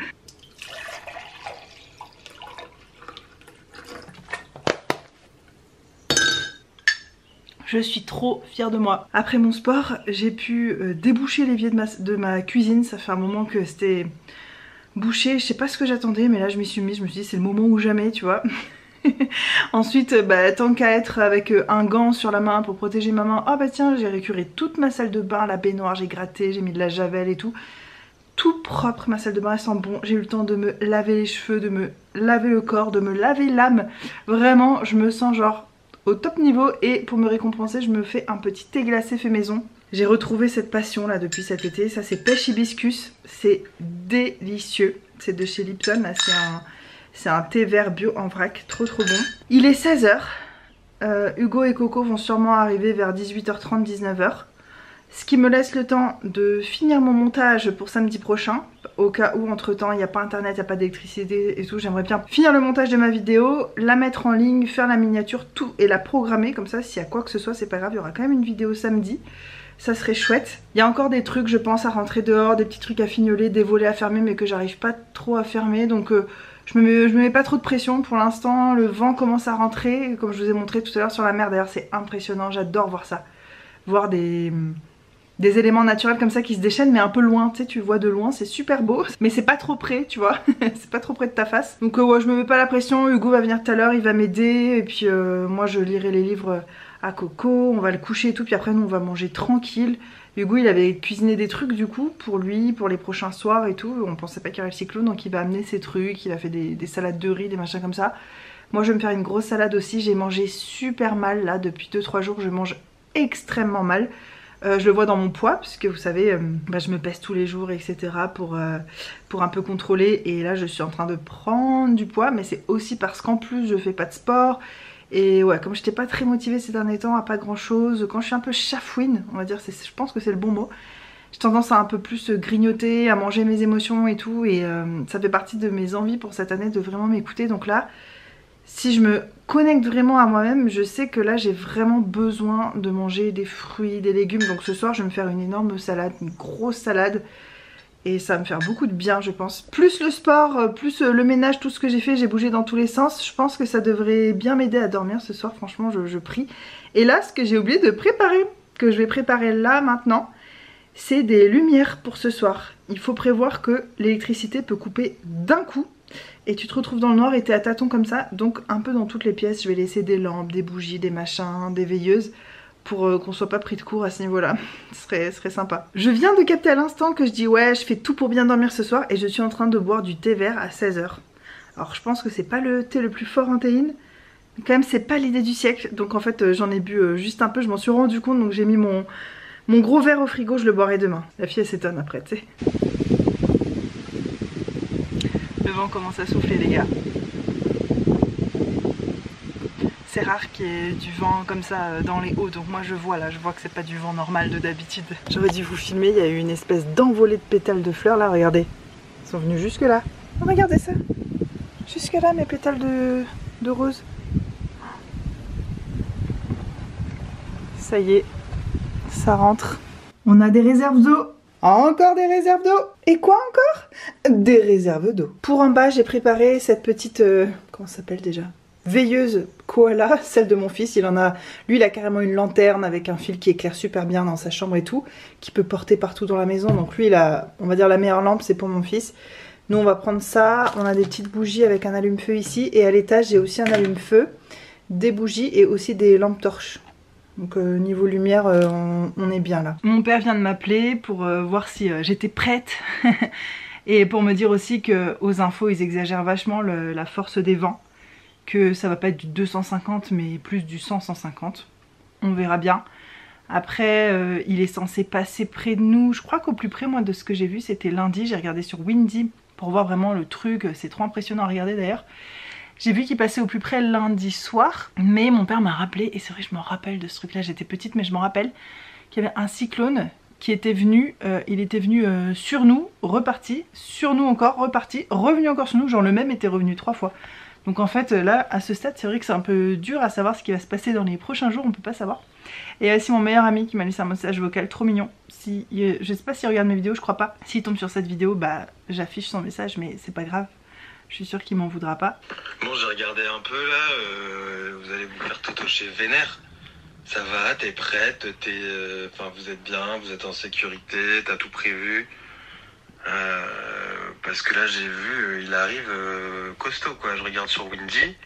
Je suis trop fière de moi. Après mon sport, j'ai pu déboucher l'évier de ma cuisine. Ça fait un moment que c'était bouché. Je sais pas ce que j'attendais, mais là je m'y suis mise. Je me suis dit c'est le moment ou jamais, tu vois. Ensuite, tant qu'à être avec un gant sur la main pour protéger ma main, oh bah tiens, j'ai récuré toute ma salle de bain, la baignoire, j'ai gratté, j'ai mis de la javel et tout. Tout propre, ma salle de bain elle sent bon. J'ai eu le temps de me laver les cheveux, de me laver le corps, de me laver l'âme. Vraiment, je me sens genre au top niveau et pour me récompenser, je me fais un petit thé glacé fait maison. J'ai retrouvé cette passion là depuis cet été. Ça c'est pêche hibiscus, c'est délicieux. C'est de chez Lipton, là c'est un thé vert bio en vrac, trop bon. Il est 16 h, Hugo et Coco vont sûrement arriver vers 18h30, 19h. Ce qui me laisse le temps de finir mon montage pour samedi prochain. Au cas où entre temps il n'y a pas internet, il n'y a pas d'électricité et tout. J'aimerais bien finir le montage de ma vidéo, la mettre en ligne, faire la miniature, tout et la programmer. Comme ça s'il y a quoi que ce soit c'est pas grave, il y aura quand même une vidéo samedi. Ça serait chouette. Il y a encore des trucs je pense à rentrer dehors, des petits trucs à fignoler, des volets à fermer mais que j'arrive pas trop à fermer. Donc je me mets pas trop de pression pour l'instant. Le vent commence à rentrer comme je vous ai montré tout à l'heure sur la mer. D'ailleurs c'est impressionnant, j'adore voir ça. Voir des éléments naturels comme ça qui se déchaînent mais un peu loin, tu sais, tu vois de loin, c'est super beau. Mais c'est pas trop près, tu vois, c'est pas trop près de ta face. Donc ouais, je me mets pas la pression, Hugo va venir tout à l'heure, il va m'aider. Et puis moi je lirai les livres à Coco, on va le coucher et tout. Puis après nous on va manger tranquille. Hugo il avait cuisiné des trucs du coup pour lui, pour les prochains soirs et tout. On pensait pas qu'il y aurait le cyclone donc il va amener ses trucs, il a fait des salades de riz, des machins comme ça. Moi je vais me faire une grosse salade aussi, j'ai mangé super mal là depuis 2-3 jours, je mange extrêmement mal. Je le vois dans mon poids puisque vous savez je me pèse tous les jours etc pour un peu contrôler et là je suis en train de prendre du poids mais c'est aussi parce qu'en plus je fais pas de sport et ouais comme j'étais pas très motivée ces derniers temps à pas grand chose, quand je suis un peu chafouine on va dire, je pense que c'est le bon mot, j'ai tendance à un peu plus grignoter, à manger mes émotions et tout et ça fait partie de mes envies pour cette année de vraiment m'écouter. Donc là si je me connecte vraiment à moi-même, je sais que là j'ai vraiment besoin de manger des fruits, des légumes. Donc ce soir je vais me faire une énorme salade, une grosse salade. Et ça va me faire beaucoup de bien je pense. Plus le sport, plus le ménage, tout ce que j'ai fait, j'ai bougé dans tous les sens. Je pense que ça devrait bien m'aider à dormir ce soir, franchement je prie. Et là ce que j'ai oublié de préparer, que je vais préparer là maintenant, c'est des lumières pour ce soir. Il faut prévoir que l'électricité peut couper d'un coup. Et tu te retrouves dans le noir et t'es à tâtons comme ça. Donc un peu dans toutes les pièces je vais laisser des lampes, des bougies, des machins, des veilleuses pour qu'on soit pas pris de court à ce niveau là. Ce serait sympa. Je viens de capter à l'instant que je dis ouais je fais tout pour bien dormir ce soir. Et je suis en train de boire du thé vert à 16 h. Alors je pense que c'est pas le thé le plus fort en théine, mais quand même c'est pas l'idée du siècle. Donc en fait j'en ai bu juste un peu, je m'en suis rendu compte. Donc j'ai mis mon gros verre au frigo, je le boirai demain. La fille elle s'étonne après tu sais. Le vent commence à souffler les gars. C'est rare qu'il y ait du vent comme ça dans les hauts. Donc moi je vois là, je vois que c'est pas du vent normal de d'habitude. J'aurais dû vous filmer, il y a eu une espèce d'envolée de pétales de fleurs là, regardez. Ils sont venus jusque là. Oh, regardez ça. Jusque là mes pétales de rose. Ça y est, ça rentre. On a des réserves d'eau. Encore des réserves d'eau. Et quoi encore? Des réserves d'eau. Pour en bas, j'ai préparé cette petite... comment ça s'appelle déjà? Veilleuse koala, celle de mon fils. Il en a... Lui, il a carrément une lanterne avec un fil qui éclaire super bien dans sa chambre et tout, qui peut porter partout dans la maison. Donc lui, il a, on va dire, la meilleure lampe, c'est pour mon fils. Nous, on va prendre ça. On a des petites bougies avec un allume-feu ici. Et à l'étage, j'ai aussi un allume-feu, des bougies et aussi des lampes torches. Donc niveau lumière on est bien là. Mon père vient de m'appeler pour voir si j'étais prête et pour me dire aussi que aux infos ils exagèrent vachement la force des vents, que ça va pas être du 250 mais plus du 100-150. On verra bien. Après il est censé passer près de nous, je crois qu'au plus près moi de ce que j'ai vu c'était lundi, j'ai regardé sur Windy pour voir vraiment le truc, c'est trop impressionnant à regarder d'ailleurs. J'ai vu qu'il passait au plus près lundi soir, mais mon père m'a rappelé, et c'est vrai je me rappelle de ce truc là, j'étais petite mais je m'en rappelle, qu'il y avait un cyclone qui était venu, il était venu sur nous, reparti, sur nous encore, reparti, revenu encore sur nous, genre le même était revenu 3 fois. Donc en fait là à ce stade c'est vrai que c'est un peu dur à savoir ce qui va se passer dans les prochains jours, on peut pas savoir. Et aussi mon meilleur ami qui m'a laissé un message vocal trop mignon, si, je sais pas s'il regarde mes vidéos, je crois pas. S'il tombe sur cette vidéo bah j'affiche son message mais c'est pas grave. Je suis sûre qu'il m'en voudra pas. Bon, j'ai regardé un peu là, vous allez vous faire totocher vénère. Ça va, t'es prête, enfin, vous êtes bien, vous êtes en sécurité, t'as tout prévu. Parce que là, j'ai vu, il arrive costaud quoi. Je regarde sur Windy.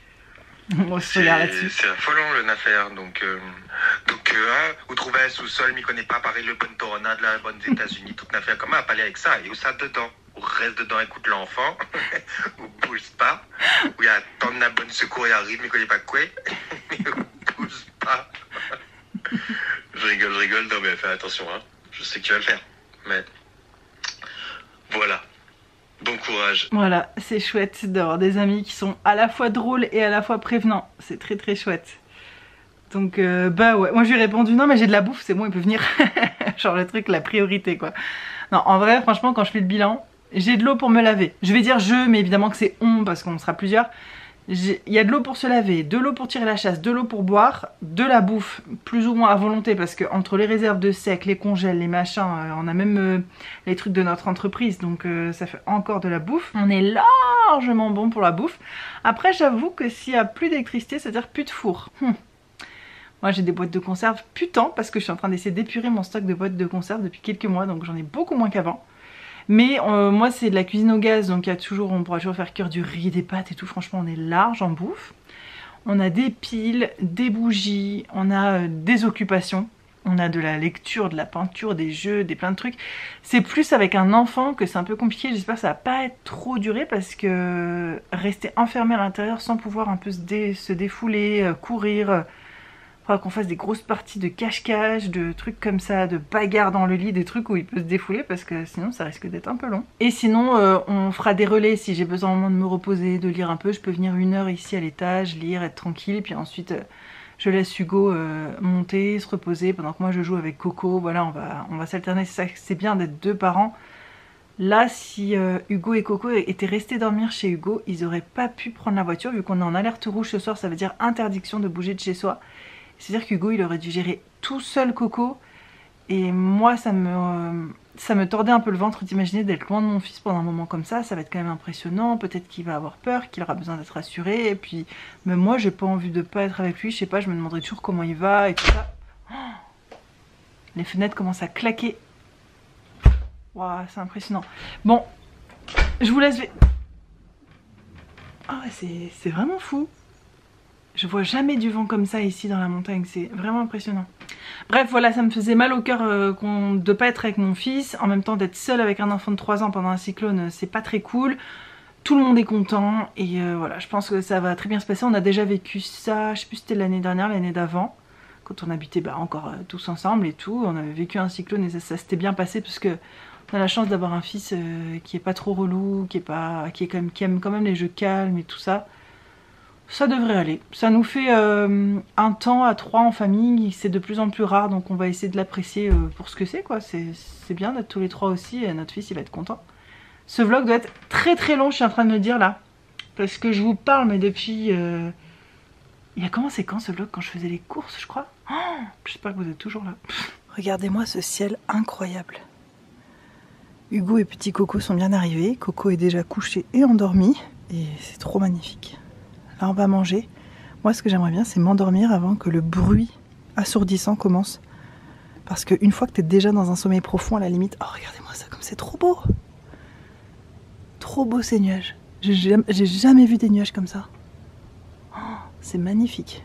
Moi, je regarde là-dessus. C'est affolant le affaire. Donc vous trouvez un sous-sol, m'y connaît pas, pareil, le bon Torona de la bonne États-Unis, toute l'affaire. Comment pas aller avec ça? Et où ça dedans? Ou reste dedans, écoute l'enfant, ou bouge pas, ou il y a tant de bonne secours, il arrive, mais connaît pas quoi, ou bouge pas. Je rigole, non mais fais attention, hein. Je sais que tu vas le faire, mais voilà. Bon courage. Voilà, c'est chouette d'avoir des amis qui sont à la fois drôles et à la fois prévenants. C'est très très chouette. Donc bah ouais, moi je lui ai répondu non mais j'ai de la bouffe, c'est bon, il peut venir. Genre le truc, la priorité quoi. Non, en vrai, franchement, quand je fais le bilan, j'ai de l'eau pour me laver. Je vais dire je, mais évidemment que c'est on parce qu'on sera plusieurs. Il y a de l'eau pour se laver, de l'eau pour tirer la chasse, de l'eau pour boire, de la bouffe, plus ou moins à volonté, parce que entre les réserves de sec, les congèles, les machins, on a même les trucs de notre entreprise, donc ça fait encore de la bouffe. On est largement bon pour la bouffe. Après, j'avoue que s'il n'y a plus d'électricité, c'est-à-dire plus de four. Moi j'ai des boîtes de conserve, putain, parce que je suis en train d'essayer d'épurer mon stock de boîtes de conserve depuis quelques mois, donc j'en ai beaucoup moins qu'avant. Mais moi c'est de la cuisine au gaz, donc on pourra toujours faire cuire du riz, des pâtes et tout, franchement on est large en bouffe. On a des piles, des bougies, on a des occupations, on a de la lecture, de la peinture, des jeux, plein de trucs. C'est plus avec un enfant que c'est un peu compliqué, j'espère que ça va pas être trop duré parce que rester enfermé à l'intérieur sans pouvoir un peu se défouler, courir... Faudra qu'on fasse des grosses parties de cache-cache, de trucs comme ça, de bagarres dans le lit, des trucs où il peut se défouler parce que sinon ça risque d'être un peu long. Et sinon on fera des relais si j'ai besoin au moment de me reposer, de lire un peu. Je peux venir 1 heure ici à l'étage, lire, être tranquille, puis ensuite je laisse Hugo monter, se reposer pendant que moi je joue avec Coco. Voilà, on va s'alterner, c'est bien d'être 2 parents. Là, si Hugo et Coco étaient restés dormir chez Hugo, ils n'auraient pas pu prendre la voiture. Vu qu'on est en alerte rouge ce soir, ça veut dire interdiction de bouger de chez soi. C'est-à-dire qu'Hugo il aurait dû gérer tout seul Coco et moi ça me tordait un peu le ventre d'imaginer d'être loin de mon fils pendant un moment comme ça va être quand même impressionnant, peut-être qu'il va avoir peur, qu'il aura besoin d'être rassuré et puis même moi j'ai pas envie de pas être avec lui, je sais pas, je me demanderai toujours comment il va et tout ça. Oh, les fenêtres commencent à claquer. Waouh, c'est impressionnant. Bon, je vous laisse... Ah ouais, c'est vraiment fou. Je vois jamais du vent comme ça ici dans la montagne, c'est vraiment impressionnant. Bref, voilà, ça me faisait mal au cœur de pas être avec mon fils. En même temps, d'être seule avec un enfant de 3 ans pendant un cyclone, c'est pas très cool. Tout le monde est content et voilà, je pense que ça va très bien se passer. On a déjà vécu ça, je sais plus si c'était l'année dernière, l'année d'avant, quand on habitait encore tous ensemble et tout. On avait vécu un cyclone et ça s'était bien passé parce que on a la chance d'avoir un fils qui est pas trop relou, qui aime quand même les jeux calmes et tout ça. Ça devrait aller. Ça nous fait un temps à 3 en famille, c'est de plus en plus rare, donc on va essayer de l'apprécier pour ce que c'est quoi. C'est bien d'être tous les 3 aussi, et notre fils il va être content. Ce vlog doit être très très long, je suis en train de me dire là. Parce que je vous parle, mais depuis... Il a commencé quand ce vlog? Quand je faisais les courses, je crois. Oh, j'espère que vous êtes toujours là. Regardez-moi ce ciel incroyable. Hugo et petit Coco sont bien arrivés. Coco est déjà couché et endormi. Et c'est trop magnifique. Là on va manger. Moi ce que j'aimerais bien c'est m'endormir avant que le bruit assourdissant commence. Parce qu'une fois que tu es déjà dans un sommeil profond à la limite... Oh regardez-moi ça comme c'est trop beau. Trop beau ces nuages. J'ai jamais vu des nuages comme ça. Oh, c'est magnifique.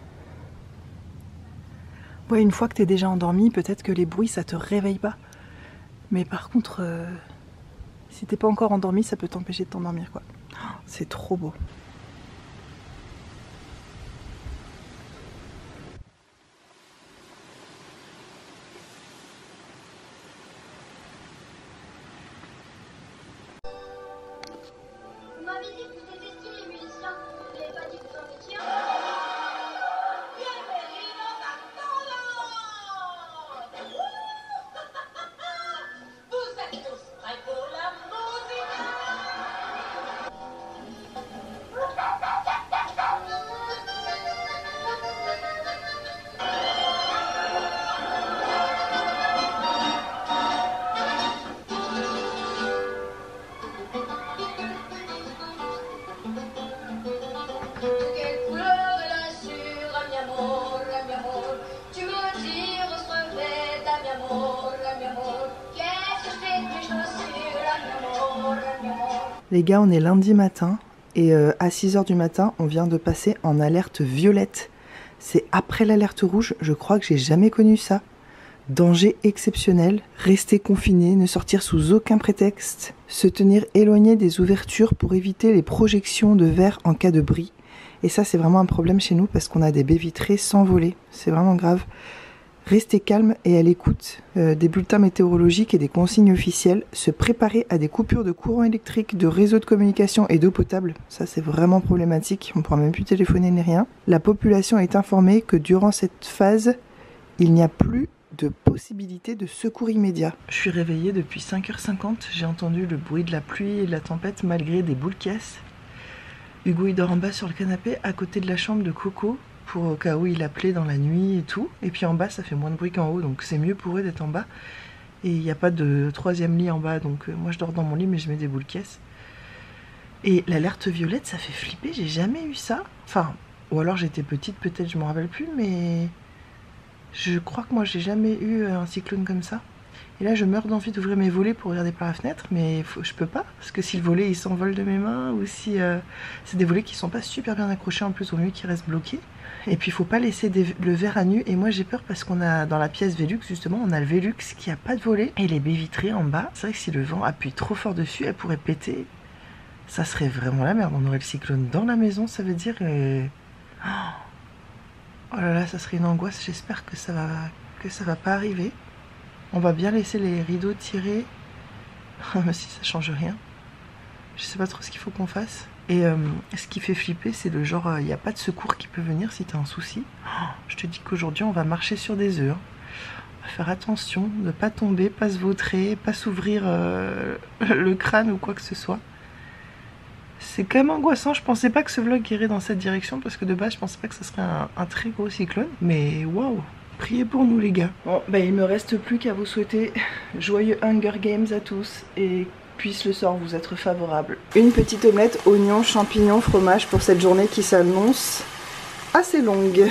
Ouais, une fois que tu es déjà endormi, peut-être que les bruits ça te réveille pas. Mais par contre, si t'es pas encore endormi, ça peut t'empêcher de t'endormir quoi. Oh, c'est trop beau. Les gars, on est lundi matin et à 6 h du matin, on vient de passer en alerte violette. C'est après l'alerte rouge, je crois que j'ai jamais connu ça. Danger exceptionnel, rester confiné, ne sortir sous aucun prétexte, se tenir éloigné des ouvertures pour éviter les projections de verre en cas de bris. Et ça, c'est vraiment un problème chez nous parce qu'on a des baies vitrées sans voler. C'est vraiment grave. Rester calme et à l'écoute des bulletins météorologiques et des consignes officielles. Se préparer à des coupures de courant électrique, de réseaux de communication et d'eau potable. Ça, c'est vraiment problématique. On ne pourra même plus téléphoner ni rien. La population est informée que durant cette phase, il n'y a plus de possibilité de secours immédiat. Je suis réveillée depuis 5h50. J'ai entendu le bruit de la pluie et de la tempête malgré des boules caisses. Hugo, il dort en bas sur le canapé à côté de la chambre de Coco. Pour au cas où il appelait dans la nuit et tout. Et puis en bas, ça fait moins de bruit qu'en haut, donc c'est mieux pour eux d'être en bas. Et il n'y a pas de troisième lit en bas, donc moi je dors dans mon lit, mais je mets des boules caisses. Et l'alerte violette, ça fait flipper, j'ai jamais eu ça. Enfin, ou alors j'étais petite, peut-être, je m'en rappelle plus, mais je crois que moi j'ai jamais eu un cyclone comme ça. Et là, je meurs d'envie d'ouvrir mes volets pour regarder par la fenêtre, mais je peux pas, parce que si le volet il s'envole de mes mains, ou si c'est des volets qui sont pas super bien accrochés en plus, au mieux qu'ils restent bloqués. Et puis il faut pas laisser le verre à nu. Et moi j'ai peur parce qu'on a dans la pièce Velux justement, on a le Velux qui a pas de volet et les baies vitrées en bas. C'est vrai que si le vent appuie trop fort dessus, elle pourrait péter. Ça serait vraiment la merde. On aurait le cyclone dans la maison, ça veut dire. Oh là là, ça serait une angoisse. J'espère que ça va pas arriver. On va bien laisser les rideaux tirés. Mais si ça change rien. Je sais pas trop ce qu'il faut qu'on fasse. Et ce qui fait flipper, c'est le genre, il n'y a pas de secours qui peut venir si tu as un souci. Je te dis qu'aujourd'hui, on va marcher sur des œufs. On va faire attention de ne pas tomber, pas se vautrer, pas s'ouvrir le crâne ou quoi que ce soit. C'est quand même angoissant. Je pensais pas que ce vlog irait dans cette direction parce que de base, je pensais pas que ce serait un très gros cyclone. Mais waouh! Priez pour nous les gars. Bon, bah il me reste plus qu'à vous souhaiter joyeux Hunger Games à tous et puisse le sort vous être favorable. Une petite omelette, oignons, champignons, fromage pour cette journée qui s'annonce assez longue.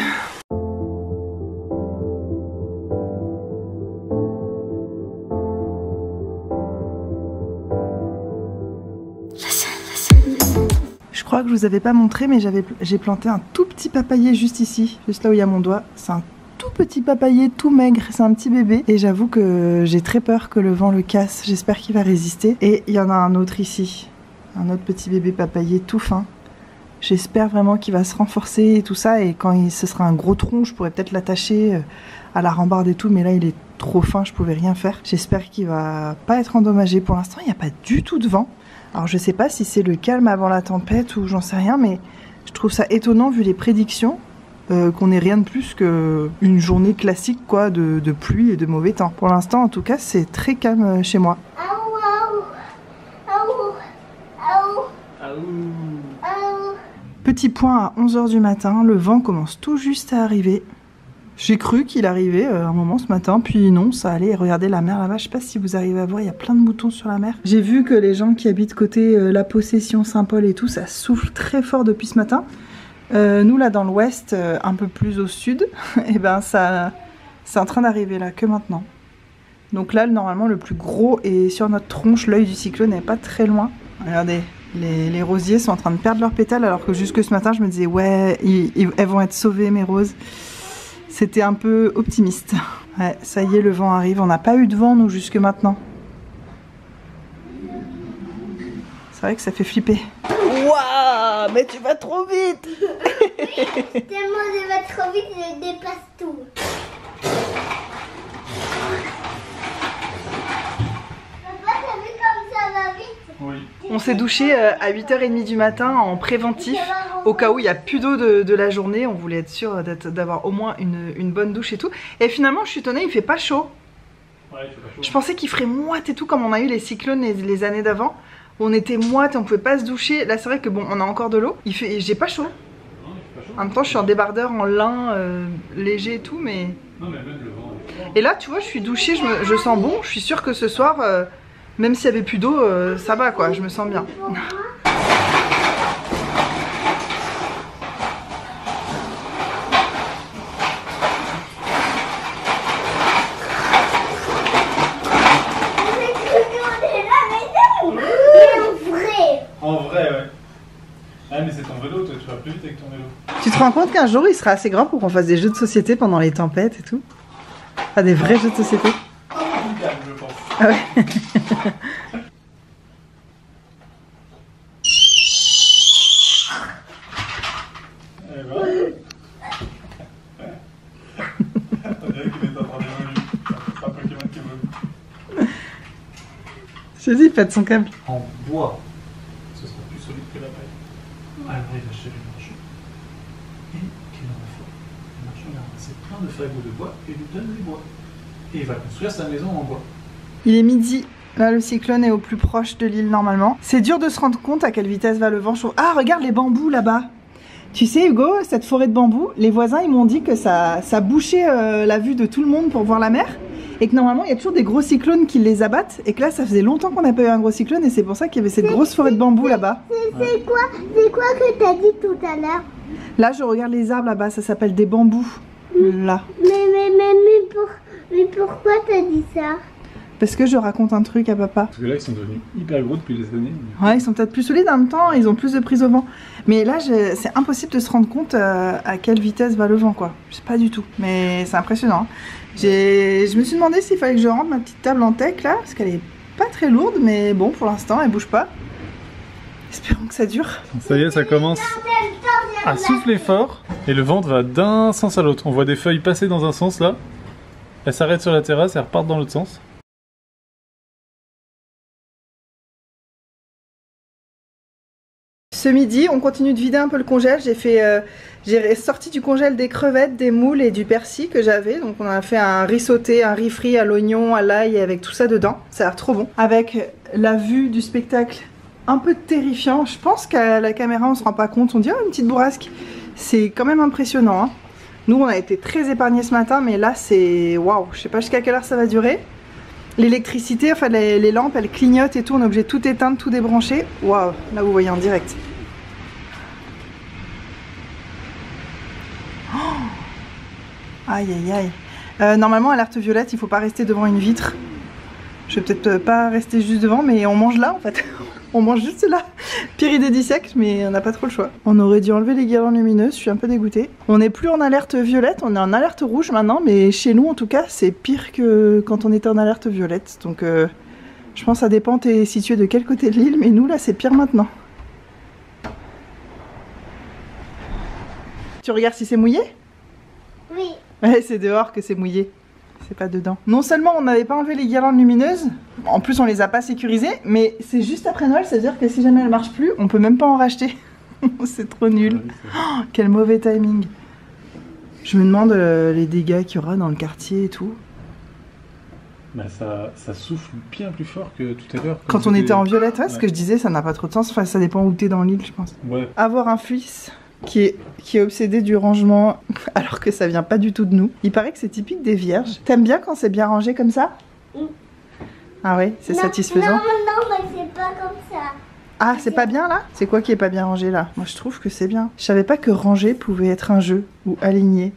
Je crois que je vous avais pas montré, mais j'ai planté un tout petit papayer juste ici, juste là où il y a mon doigt. C'est un tout petit papayer, tout maigre, c'est un petit bébé. Et j'avoue que j'ai très peur que le vent le casse. J'espère qu'il va résister. Et il y en a un autre ici, un autre petit bébé papayer tout fin. J'espère vraiment qu'il va se renforcer et tout ça. Et quand ce sera un gros tronc, je pourrais peut-être l'attacher à la rambarde et tout. Mais là, il est trop fin, je pouvais rien faire. J'espère qu'il va pas être endommagé. Pour l'instant, il n'y a pas du tout de vent. Alors je sais pas si c'est le calme avant la tempête ou j'en sais rien, mais je trouve ça étonnant vu les prédictions qu'on n'ait rien de plus qu'une journée classique quoi, de pluie et de mauvais temps. Pour l'instant en tout cas c'est très calme chez moi. Petit point à 11 h du matin, le vent commence tout juste à arriver. J'ai cru qu'il arrivait un moment ce matin, puis non, ça allait. Regardez la mer là-bas, je sais pas si vous arrivez à voir, il y a plein de moutons sur la mer. J'ai vu que les gens qui habitent côté La Possession, Saint-Paul et tout, ça souffle très fort depuis ce matin. Nous là dans l'ouest, un peu plus au sud, et ben ça, c'est en train d'arriver là, que maintenant. Donc là, normalement, le plus gros est sur notre tronche, l'œil du cyclone n'est pas très loin. Regardez, les rosiers sont en train de perdre leurs pétales, alors que jusque ce matin, je me disais, ouais, elles vont être sauvées mes roses. C'était un peu optimiste. Ouais, ça y est, le vent arrive. On n'a pas eu de vent, nous, jusque maintenant. C'est vrai que ça fait flipper. Waouh, mais tu vas trop vite. Tellement je vais trop vite, je dépasse tout. Papa, t'as vu comme ça va vite? Oui. On s'est douché à 8h30 du matin en préventif. Au cas où il n'y a plus d'eau de la journée, on voulait être sûr d'avoir au moins une bonne douche et tout. Et finalement, je suis étonnée, il fait pas chaud. Ouais, il fait pas chaud. Je pensais qu'il ferait moite et tout, comme on a eu les cyclones les années d'avant. On était moite, on pouvait pas se doucher. Là, c'est vrai que bon, on a encore de l'eau. J'ai pas chaud. Non, il fait pas chaud. En même temps, je suis en débardeur en lin léger et tout, mais. Non, mais même le vent. Et là, tu vois, je suis douchée, je sens bon. Je suis sûre que ce soir, même s'il y avait plus d'eau, ça va quoi. Je me sens bien. En vrai, ouais. Ah, mais c'est ton vélo, toi, tu vas plus vite avec ton vélo. Tu te rends compte qu'un jour, il sera assez grand pour qu'on fasse des jeux de société pendant les tempêtes et tout? Enfin, des vrais jeux de société. Plus calme, je pense. Ah ouais. Et voilà. On dirait qu'il est en train Vas-y, faites son câble. En bois, ce sera plus solide que la paille. Alors il va chez le marchand. Et qu'il en faut. Le marchand il a ramassé plein de fagots de bois et lui donne du bois. Et il va construire sa maison en bois. Il est midi. Là, le cyclone est au plus proche de l'île normalement. C'est dur de se rendre compte à quelle vitesse va le vent. Ah, regarde les bambous là-bas. Tu sais, Hugo, cette forêt de bambous, les voisins, ils m'ont dit que ça bouchait la vue de tout le monde pour voir la mer. Et que normalement, il y a toujours des gros cyclones qui les abattent. Et que là, ça faisait longtemps qu'on n'a pas eu un gros cyclone. Et c'est pour ça qu'il y avait cette grosse forêt de bambous là-bas. C'est quoi que t'as dit tout à l'heure? Là, je regarde les arbres là-bas. Ça s'appelle des bambous. Là. Mais pourquoi t'as dit ça? Parce que je raconte un truc à papa. Parce que là, ils sont devenus hyper gros depuis des années. Ouais, ils sont peut-être plus solides en même temps, ils ont plus de prise au vent. Mais là, c'est impossible de se rendre compte à quelle vitesse va le vent, quoi. Je sais pas du tout, mais c'est impressionnant. Je me suis demandé s'il fallait que je rentre ma petite table en teck, là, parce qu'elle est pas très lourde, mais bon, pour l'instant, elle bouge pas. Espérons que ça dure. Ça y est, ça commence à souffler fort, et le vent va d'un sens à l'autre. On voit des feuilles passer dans un sens, là. Elles s'arrêtent sur la terrasse et repartent dans l'autre sens. Ce midi, on continue de vider un peu le congèle. J'ai sorti du congèle des crevettes, des moules et du persil que j'avais. Donc on a fait un riz sauté, un riz frit à l'oignon, à l'ail avec tout ça dedans. Ça a l'air trop bon. Avec la vue du spectacle un peu terrifiant. Je pense qu'à la caméra on se rend pas compte. On dirait une petite bourrasque. C'est quand même impressionnant. Hein. Nous on a été très épargnés ce matin, mais là c'est waouh. Je sais pas jusqu'à quelle heure ça va durer. L'électricité, enfin les lampes, elles clignotent et tout. On est obligé de tout éteindre, tout débrancher. Waouh, là vous voyez en direct. Aïe aïe aïe. Normalement, alerte violette, il faut pas rester devant une vitre. Je vais peut-être pas rester juste devant, mais on mange là en fait. On mange juste là. Pire idée du siècle, mais on n'a pas trop le choix. On aurait dû enlever les guirlandes lumineuses, je suis un peu dégoûtée. On n'est plus en alerte violette, on est en alerte rouge maintenant, mais chez nous en tout cas, c'est pire que quand on était en alerte violette. Donc je pense que ça dépend, t'es situé de quel côté de l'île, mais nous là c'est pire maintenant. Tu regardes si c'est mouillé? Oui. Ouais, c'est dehors que c'est mouillé. C'est pas dedans. Non seulement on n'avait pas enlevé les guirlandes lumineuses, en plus on les a pas sécurisées, mais c'est juste après Noël, c'est à dire que si jamais elles marchent plus, on peut même pas en racheter. C'est trop nul. Oh, quel mauvais timing. Je me demande les dégâts qu'il y aura dans le quartier et tout. Bah ça souffle bien plus fort que tout à l'heure. Quand on était en violette, ouais, ce que je disais, ça n'a pas trop de sens. Enfin, ça dépend où t'es dans l'île, je pense. Ouais. Avoir un fils qui est obsédé du rangement alors que ça vient pas du tout de nous. Il paraît que c'est typique des vierges. T'aimes bien quand c'est bien rangé comme ça? Ah oui, c'est satisfaisant. Non, mais c'est pas comme ça. Ah, c'est pas bien là? C'est quoi qui est pas bien rangé là? Moi je trouve que c'est bien. Je savais pas que ranger pouvait être un jeu ou aligner.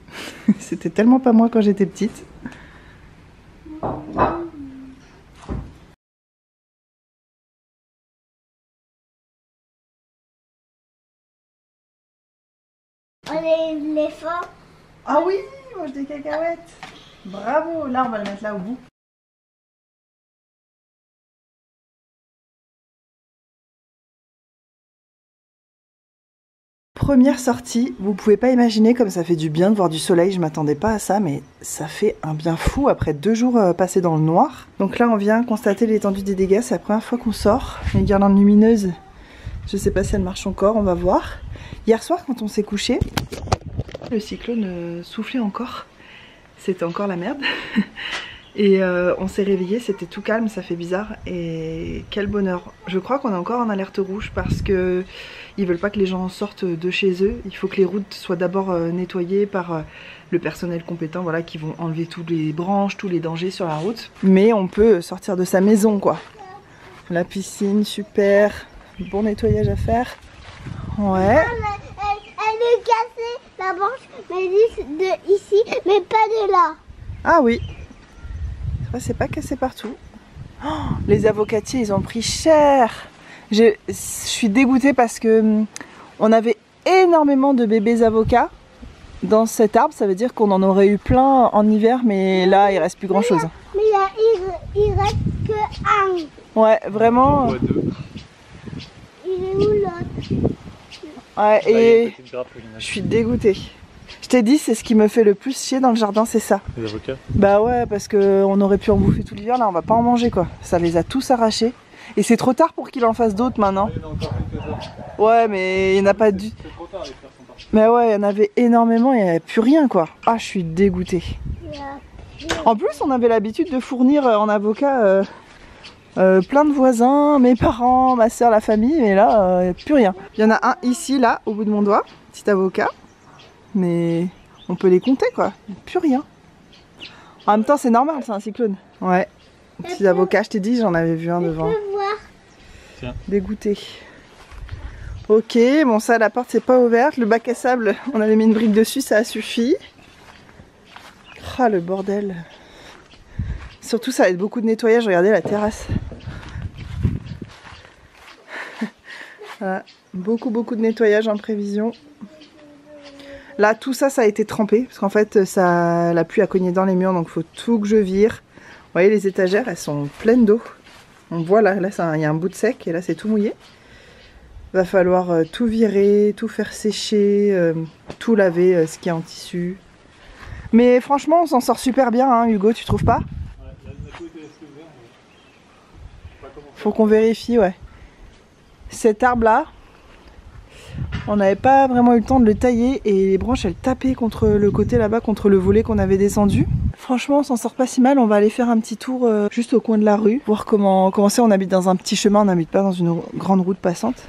C'était tellement pas moi quand j'étais petite. On est l'éléphant. Ah oui, mange des cacahuètes. Bravo, là on va le mettre là au bout. Première sortie, vous pouvez pas imaginer comme ça fait du bien de voir du soleil, je m'attendais pas à ça, mais ça fait un bien fou après 2 jours passés dans le noir. Donc là on vient constater l'étendue des dégâts, c'est la première fois qu'on sort. Les guirlandes lumineuses, je sais pas si elles marchent encore, on va voir. Hier soir quand on s'est couché, le cyclone soufflait encore, c'était encore la merde. Et on s'est réveillé, c'était tout calme, ça fait bizarre et quel bonheur. Je crois qu'on est encore en alerte rouge parce que ils veulent pas que les gens sortent de chez eux. Il faut que les routes soient d'abord nettoyées par le personnel compétent, voilà, qui vont enlever toutes les branches, tous les dangers sur la route. Mais on peut sortir de sa maison quoi. La piscine, super, bon nettoyage à faire. Ouais. Elle est cassée, la branche, mais de ici, mais pas de là. Ah oui. C'est pas cassé partout. Oh, les avocatiers, ils ont pris cher. Je suis dégoûtée parce que on avait énormément de bébés avocats dans cet arbre. Ça veut dire qu'on en aurait eu plein en hiver, mais là, il reste plus grand chose. Mais là, il reste que un. Ouais, vraiment. Il est où l'autre? Ouais, et je suis dégoûtée. Je t'ai dit, c'est ce qui me fait le plus chier dans le jardin, c'est ça. Les avocats? Bah ouais, parce qu'on aurait pu en bouffer tout l'hiver, là on va pas en manger quoi. Ça les a tous arrachés. Et c'est trop tard pour qu'il en fasse d'autres maintenant. Il y en a encore quelques heures. Ouais, mais il n'y en a pas du... C'est trop tard, les fleurs sont parties. Mais ouais, il y en avait énormément, il n'y avait plus rien quoi. Ah, je suis dégoûtée. En plus, on avait l'habitude de fournir en avocat plein de voisins, mes parents, ma soeur, la famille, mais là, il n'y a plus rien. Il y en a un ici, là, au bout de mon doigt, petit avocat, mais on peut les compter quoi, il n'y a plus rien. En même temps, c'est normal, c'est un cyclone. Ouais, petit avocat, je t'ai dit, j'en avais vu un devant. Je peux voir. Tiens. Dégoûté. Ok, bon ça, la porte c'est pas ouverte, le bac à sable, on avait mis une brique dessus, ça a suffi. Ah, le bordel. Surtout ça va être beaucoup de nettoyage, regardez la terrasse. Voilà. Beaucoup de nettoyage en prévision. Là tout ça, ça a été trempé, parce qu'en fait ça, la pluie a cogné dans les murs, donc il faut tout que je vire. Vous voyez les étagères, elles sont pleines d'eau. On voit là, il y a un bout de sec, et là c'est tout mouillé. Va falloir tout virer, tout faire sécher, tout laver, ce qui est en tissu. Mais franchement, on s'en sort super bien, hein, Hugo, tu trouves pas? Ouais, la tout était resté ouvert, mais je sais pas comment faire. Faut qu'on vérifie, ouais. Cet arbre-là, on n'avait pas vraiment eu le temps de le tailler et les branches, elles tapaient contre le côté là-bas, contre le volet qu'on avait descendu. Franchement, on s'en sort pas si mal. On va aller faire un petit tour juste au coin de la rue, voir comment c'est. On habite dans un petit chemin, on n'habite pas dans une grande route passante.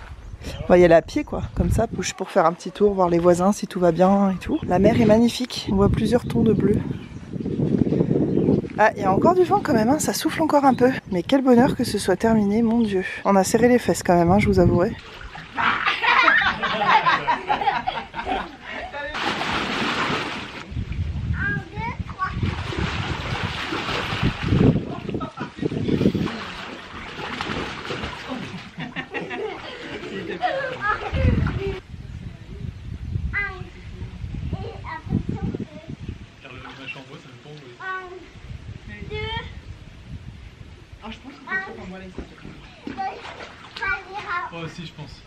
On va y aller à pied quoi, comme ça, pour faire un petit tour, voir les voisins si tout va bien et tout. La mer est magnifique, on voit plusieurs tons de bleu. Ah, il y a encore du vent quand même, hein, ça souffle encore un peu. Mais quel bonheur que ce soit terminé, mon Dieu. On a serré les fesses quand même, hein, je vous avouerai. Moi aussi, je pense.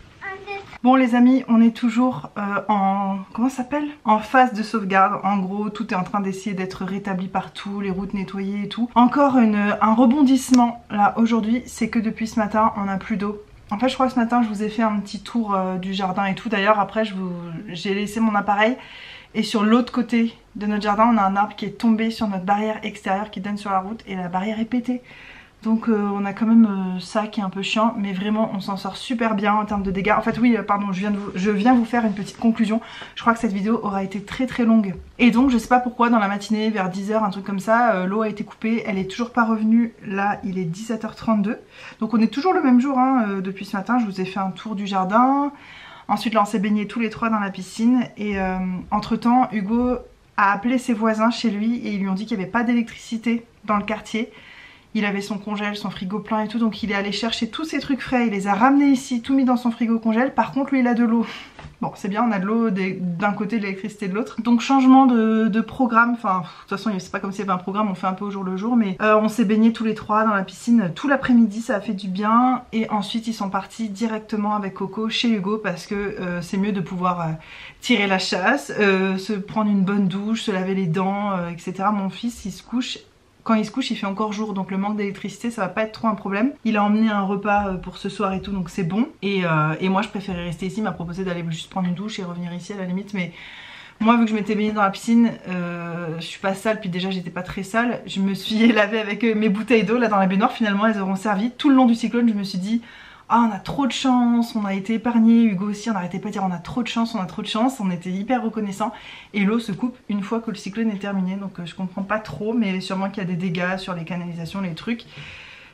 Bon les amis, on est toujours comment ça s'appelle, en phase de sauvegarde. En gros, tout est en train d'essayer d'être rétabli partout, les routes nettoyées et tout. Encore un rebondissement là aujourd'hui, c'est que depuis ce matin, on n'a plus d'eau. En fait, je crois que ce matin, je vous ai fait un petit tour du jardin et tout. D'ailleurs, après, j'ai laissé mon appareil. Et sur l'autre côté de notre jardin, on a un arbre qui est tombé sur notre barrière extérieure qui donne sur la route et la barrière est pétée. Donc on a quand même ça qui est un peu chiant, mais vraiment on s'en sort super bien en termes de dégâts. En fait oui, pardon, je viens vous faire une petite conclusion. Je crois que cette vidéo aura été très longue. Et donc je sais pas pourquoi dans la matinée vers 10 h, un truc comme ça, l'eau a été coupée, elle est toujours pas revenue. Là il est 17 h 32. Donc on est toujours le même jour hein, depuis ce matin. Je vous ai fait un tour du jardin. Ensuite là on s'est baignés tous les trois dans la piscine. Et entre temps Hugo a appelé ses voisins chez lui et ils lui ont dit qu'il n'y avait pas d'électricité dans le quartier. Il avait son congèle, son frigo plein et tout, donc il est allé chercher tous ses trucs frais, il les a ramenés ici, tout mis dans son frigo congèle. Par contre lui il a de l'eau. Bon c'est bien, on a de l'eau d'un côté, de l'électricité de l'autre. Donc changement de programme, enfin de toute façon c'est pas comme s'il y avait un programme, on fait un peu au jour le jour. Mais on s'est baignés tous les trois dans la piscine tout l'après-midi, ça a fait du bien. Et ensuite ils sont partis directement avec Coco chez Hugo parce que c'est mieux de pouvoir tirer la chasse, se prendre une bonne douche, se laver les dents, etc. Mon fils il se couche. Quand il se couche, il fait encore jour, donc le manque d'électricité, ça va pas être trop un problème. Il a emmené un repas pour ce soir et tout, donc c'est bon. Et moi, je préférais rester ici. Il m'a proposé d'aller juste prendre une douche et revenir ici à la limite. Mais moi, vu que je m'étais baignée dans la piscine, je suis pas sale, puis déjà, j'étais pas très sale. Je me suis lavée avec mes bouteilles d'eau là dans la baignoire. Finalement, elles auront servi. Tout le long du cyclone, je me suis dit... Ah, on a trop de chance, on a été épargnés, Hugo aussi, on n'arrêtait pas de dire on a trop de chance, on était hyper reconnaissants. Et l'eau se coupe une fois que le cyclone est terminé, donc je comprends pas trop, mais sûrement qu'il y a des dégâts sur les canalisations, les trucs.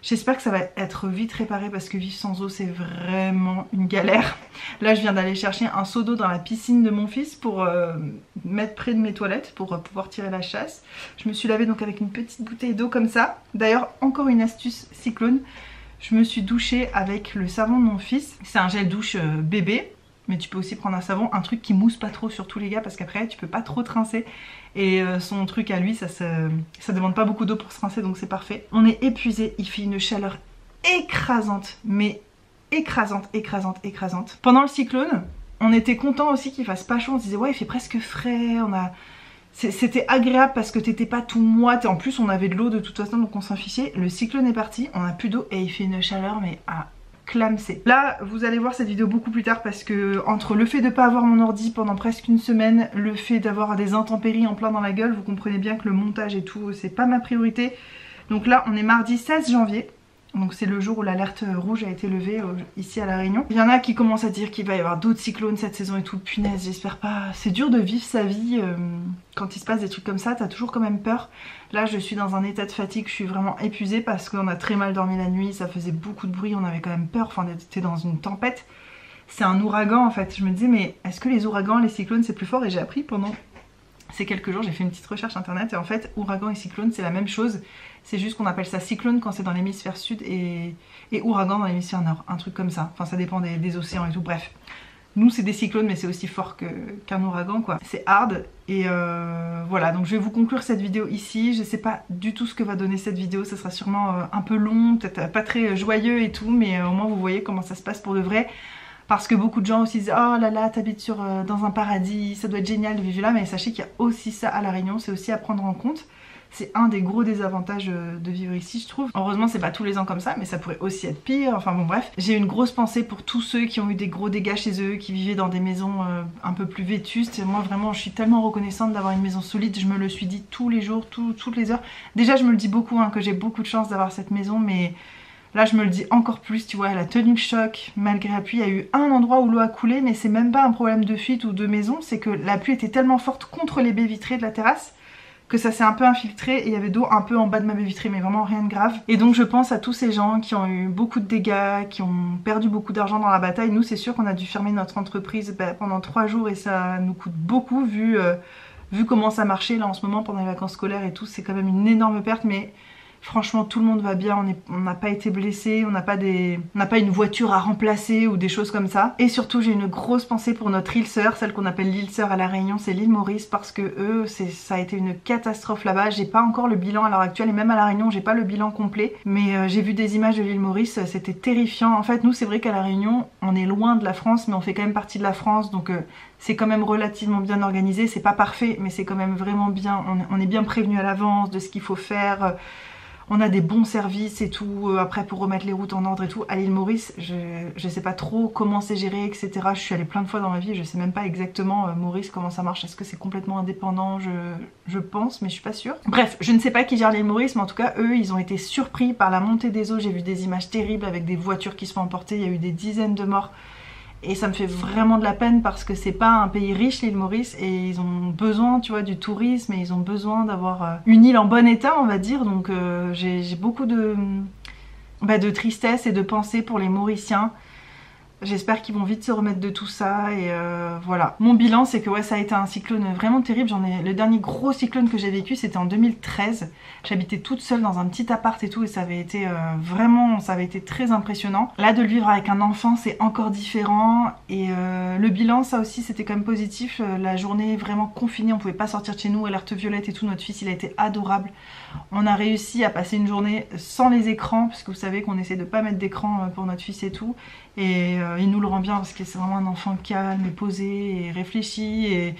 J'espère que ça va être vite réparé parce que vivre sans eau c'est vraiment une galère. Là je viens d'aller chercher un seau d'eau dans la piscine de mon fils pour mettre près de mes toilettes pour pouvoir tirer la chasse. Je me suis lavée donc avec une petite bouteille d'eau comme ça. D'ailleurs encore une astuce cyclone. Je me suis douchée avec le savon de mon fils. C'est un gel douche bébé. Mais tu peux aussi prendre un savon, un truc qui mousse pas trop sur tous les gars parce qu'après tu peux pas trop te rincer. Et son truc à lui, ça demande pas beaucoup d'eau pour se rincer donc c'est parfait. On est épuisé, il fait une chaleur écrasante, mais écrasante. Pendant le cyclone, on était content aussi qu'il fasse pas chaud. On se disait ouais il fait presque frais, C'était agréable parce que t'étais pas tout moite et en plus on avait de l'eau de toute façon donc on s'en fichait. Le cyclone est parti, on a plus d'eau et il fait une chaleur mais à clamser. Là vous allez voir cette vidéo beaucoup plus tard parce que entre le fait de pas avoir mon ordi pendant presque une semaine, le fait d'avoir des intempéries en plein dans la gueule, vous comprenez bien que le montage et tout c'est pas ma priorité. Donc là on est mardi 16 janvier. Donc c'est le jour où l'alerte rouge a été levée ici à La Réunion. Il y en a qui commencent à dire qu'il va y avoir d'autres cyclones cette saison et tout. Punaise, j'espère pas. C'est dur de vivre sa vie quand il se passe des trucs comme ça. T'as toujours quand même peur. Là je suis dans un état de fatigue, je suis vraiment épuisée parce qu'on a très mal dormi la nuit. Ça faisait beaucoup de bruit, on avait quand même peur. Enfin on était dans une tempête. C'est un ouragan en fait. Je me disais mais est-ce que les ouragans, les cyclones c'est plus fort? Et j'ai appris pendant ces quelques jours, j'ai fait une petite recherche internet et en fait ouragan et cyclone c'est la même chose. C'est juste qu'on appelle ça cyclone quand c'est dans l'hémisphère sud et ouragan dans l'hémisphère nord, un truc comme ça. Enfin ça dépend des océans et tout, bref. Nous c'est des cyclones mais c'est aussi fort qu'un ouragan quoi. C'est hard et voilà, donc je vais vous conclure cette vidéo ici. Je sais pas du tout ce que va donner cette vidéo, ça sera sûrement un peu long, peut-être pas très joyeux et tout, mais au moins vous voyez comment ça se passe pour de vrai. Parce que beaucoup de gens aussi disent oh là là t'habites dans un paradis, ça doit être génial de vivre là, mais sachez qu'il y a aussi ça à La Réunion, c'est aussi à prendre en compte. C'est un des gros désavantages de vivre ici je trouve. Heureusement c'est pas tous les ans comme ça mais ça pourrait aussi être pire, enfin bon bref. J'ai une grosse pensée pour tous ceux qui ont eu des gros dégâts chez eux, qui vivaient dans des maisons un peu plus vétustes. Et moi vraiment je suis tellement reconnaissante d'avoir une maison solide, je me le suis dit tous les jours, toutes les heures. Déjà je me le dis beaucoup que j'ai beaucoup de chance d'avoir cette maison mais là je me le dis encore plus, tu vois, elle a tenu le choc malgré la pluie. Il y a eu un endroit où l'eau a coulé mais c'est même pas un problème de fuite ou de maison, c'est que la pluie était tellement forte contre les baies vitrées de la terrasse que ça s'est un peu infiltré et il y avait d'eau un peu en bas de ma baie vitrée mais vraiment rien de grave. Et donc je pense à tous ces gens qui ont eu beaucoup de dégâts, qui ont perdu beaucoup d'argent dans la bataille. Nous c'est sûr qu'on a dû fermer notre entreprise pendant 3 jours et ça nous coûte beaucoup vu comment ça marchait là en ce moment pendant les vacances scolaires et tout. C'est quand même une énorme perte mais franchement tout le monde va bien, on n'a pas été blessés, on n'a pas une voiture à remplacer ou des choses comme ça. Et surtout j'ai une grosse pensée pour notre île sœur, celle qu'on appelle l'île sœur à La Réunion, c'est l'île Maurice, parce que eux ça a été une catastrophe là-bas. J'ai pas encore le bilan à l'heure actuelle et même à La Réunion j'ai pas le bilan complet, mais j'ai vu des images de l'île Maurice, c'était terrifiant. En fait nous c'est vrai qu'à La Réunion on est loin de la France mais on fait quand même partie de la France donc c'est quand même relativement bien organisé. C'est pas parfait mais c'est quand même vraiment bien, on est bien prévenu à l'avance de ce qu'il faut faire. On a des bons services et tout, après pour remettre les routes en ordre et tout. À l'île Maurice, je sais pas trop comment c'est géré, etc. Je suis allée plein de fois dans ma vie, je sais même pas exactement Maurice comment ça marche. Est-ce que c'est complètement indépendant? Je pense, mais je suis pas sûre. Bref, je ne sais pas qui gère l'île Maurice, mais en tout cas, eux, ils ont été surpris par la montée des eaux. J'ai vu des images terribles avec des voitures qui se font emporter, il y a eu des dizaines de morts. Et ça me fait vraiment de la peine parce que c'est pas un pays riche l'île Maurice et ils ont besoin tu vois du tourisme et ils ont besoin d'avoir une île en bon état on va dire. Donc j'ai beaucoup de tristesse et de pensée pour les Mauriciens. J'espère qu'ils vont vite se remettre de tout ça et voilà. Mon bilan c'est que ouais ça a été un cyclone vraiment terrible. Le dernier gros cyclone que j'ai vécu c'était en 2013. J'habitais toute seule dans un petit appart et tout et ça avait été ça avait été très impressionnant. Là de le vivre avec un enfant c'est encore différent et le bilan ça aussi c'était quand même positif. La journée vraiment confinée, on pouvait pas sortir de chez nous, alerte violette et tout, notre fils il a été adorable. On a réussi à passer une journée sans les écrans parce que vous savez qu'on essaie de pas mettre d'écran pour notre fils et tout. Et il nous le rend bien parce que c'est vraiment un enfant calme et posé et réfléchi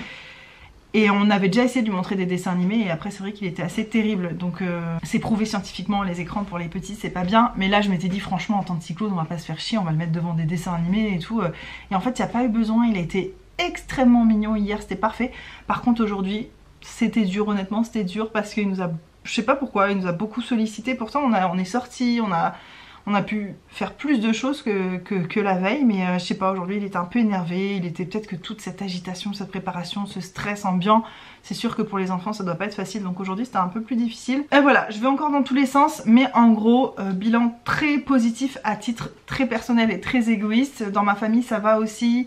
et on avait déjà essayé de lui montrer des dessins animés et après c'est vrai qu'il était assez terrible. Donc c'est prouvé scientifiquement, les écrans pour les petits c'est pas bien. Mais là je m'étais dit franchement en temps de cyclone on va pas se faire chier, on va le mettre devant des dessins animés et tout. Et en fait il n'y a pas eu besoin, il a été extrêmement mignon hier, c'était parfait. Par contre aujourd'hui c'était dur, honnêtement c'était dur parce qu'il nous a, je sais pas pourquoi, il nous a beaucoup sollicité. Pourtant on est sortis, on a pu faire plus de choses que la veille, mais je sais pas, aujourd'hui il était un peu énervé, il était peut-être que toute cette agitation, cette préparation, ce stress ambiant, c'est sûr que pour les enfants ça doit pas être facile, donc aujourd'hui c'était un peu plus difficile. Et voilà, je vais encore dans tous les sens, mais en gros, bilan très positif à titre très personnel et très égoïste. Dans ma famille ça va aussi.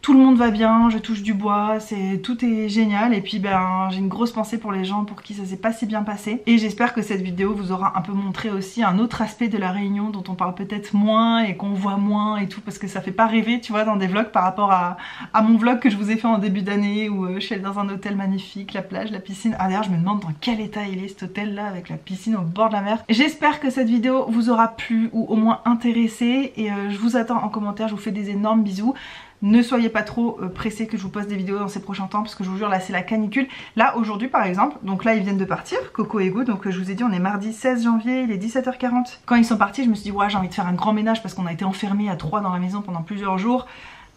Tout le monde va bien, je touche du bois, tout est génial et puis j'ai une grosse pensée pour les gens pour qui ça s'est pas si bien passé. Et j'espère que cette vidéo vous aura un peu montré aussi un autre aspect de La Réunion dont on parle peut-être moins et qu'on voit moins et tout, parce que ça fait pas rêver tu vois dans des vlogs par rapport à mon vlog que je vous ai fait en début d'année où je suis allée dans un hôtel magnifique, la plage, la piscine. Ah d'ailleurs je me demande dans quel état il est cet hôtel là avec la piscine au bord de la mer. J'espère que cette vidéo vous aura plu ou au moins intéressé et je vous attends en commentaire, je vous fais des énormes bisous. Ne soyez pas trop pressés que je vous poste des vidéos dans ces prochains temps parce que je vous jure là c'est la canicule. Là aujourd'hui par exemple, donc là ils viennent de partir, Coco et Hugo, donc je vous ai dit on est mardi 16 janvier, il est 17h40. Quand ils sont partis je me suis dit ouais j'ai envie de faire un grand ménage parce qu'on a été enfermés à 3 dans la maison pendant plusieurs jours.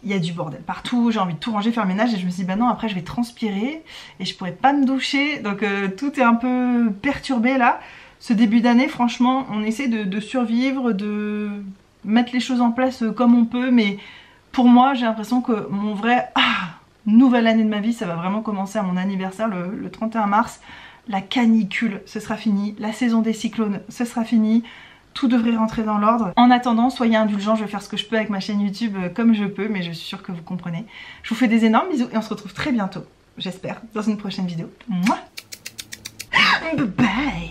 Il y a du bordel partout, j'ai envie de tout ranger, faire le ménage et je me suis dit bah non après je vais transpirer et je pourrais pas me doucher donc tout est un peu perturbé là. Ce début d'année franchement on essaie de survivre, de mettre les choses en place comme on peut mais pour moi j'ai l'impression que mon vrai nouvelle année de ma vie ça va vraiment commencer à mon anniversaire le 31 mars. La canicule ce sera fini, la saison des cyclones ce sera fini. Tout devrait rentrer dans l'ordre. En attendant, soyez indulgents, je vais faire ce que je peux avec ma chaîne YouTube comme je peux, mais je suis sûre que vous comprenez. Je vous fais des énormes bisous et on se retrouve très bientôt, j'espère, dans une prochaine vidéo. Mouah. Bye bye.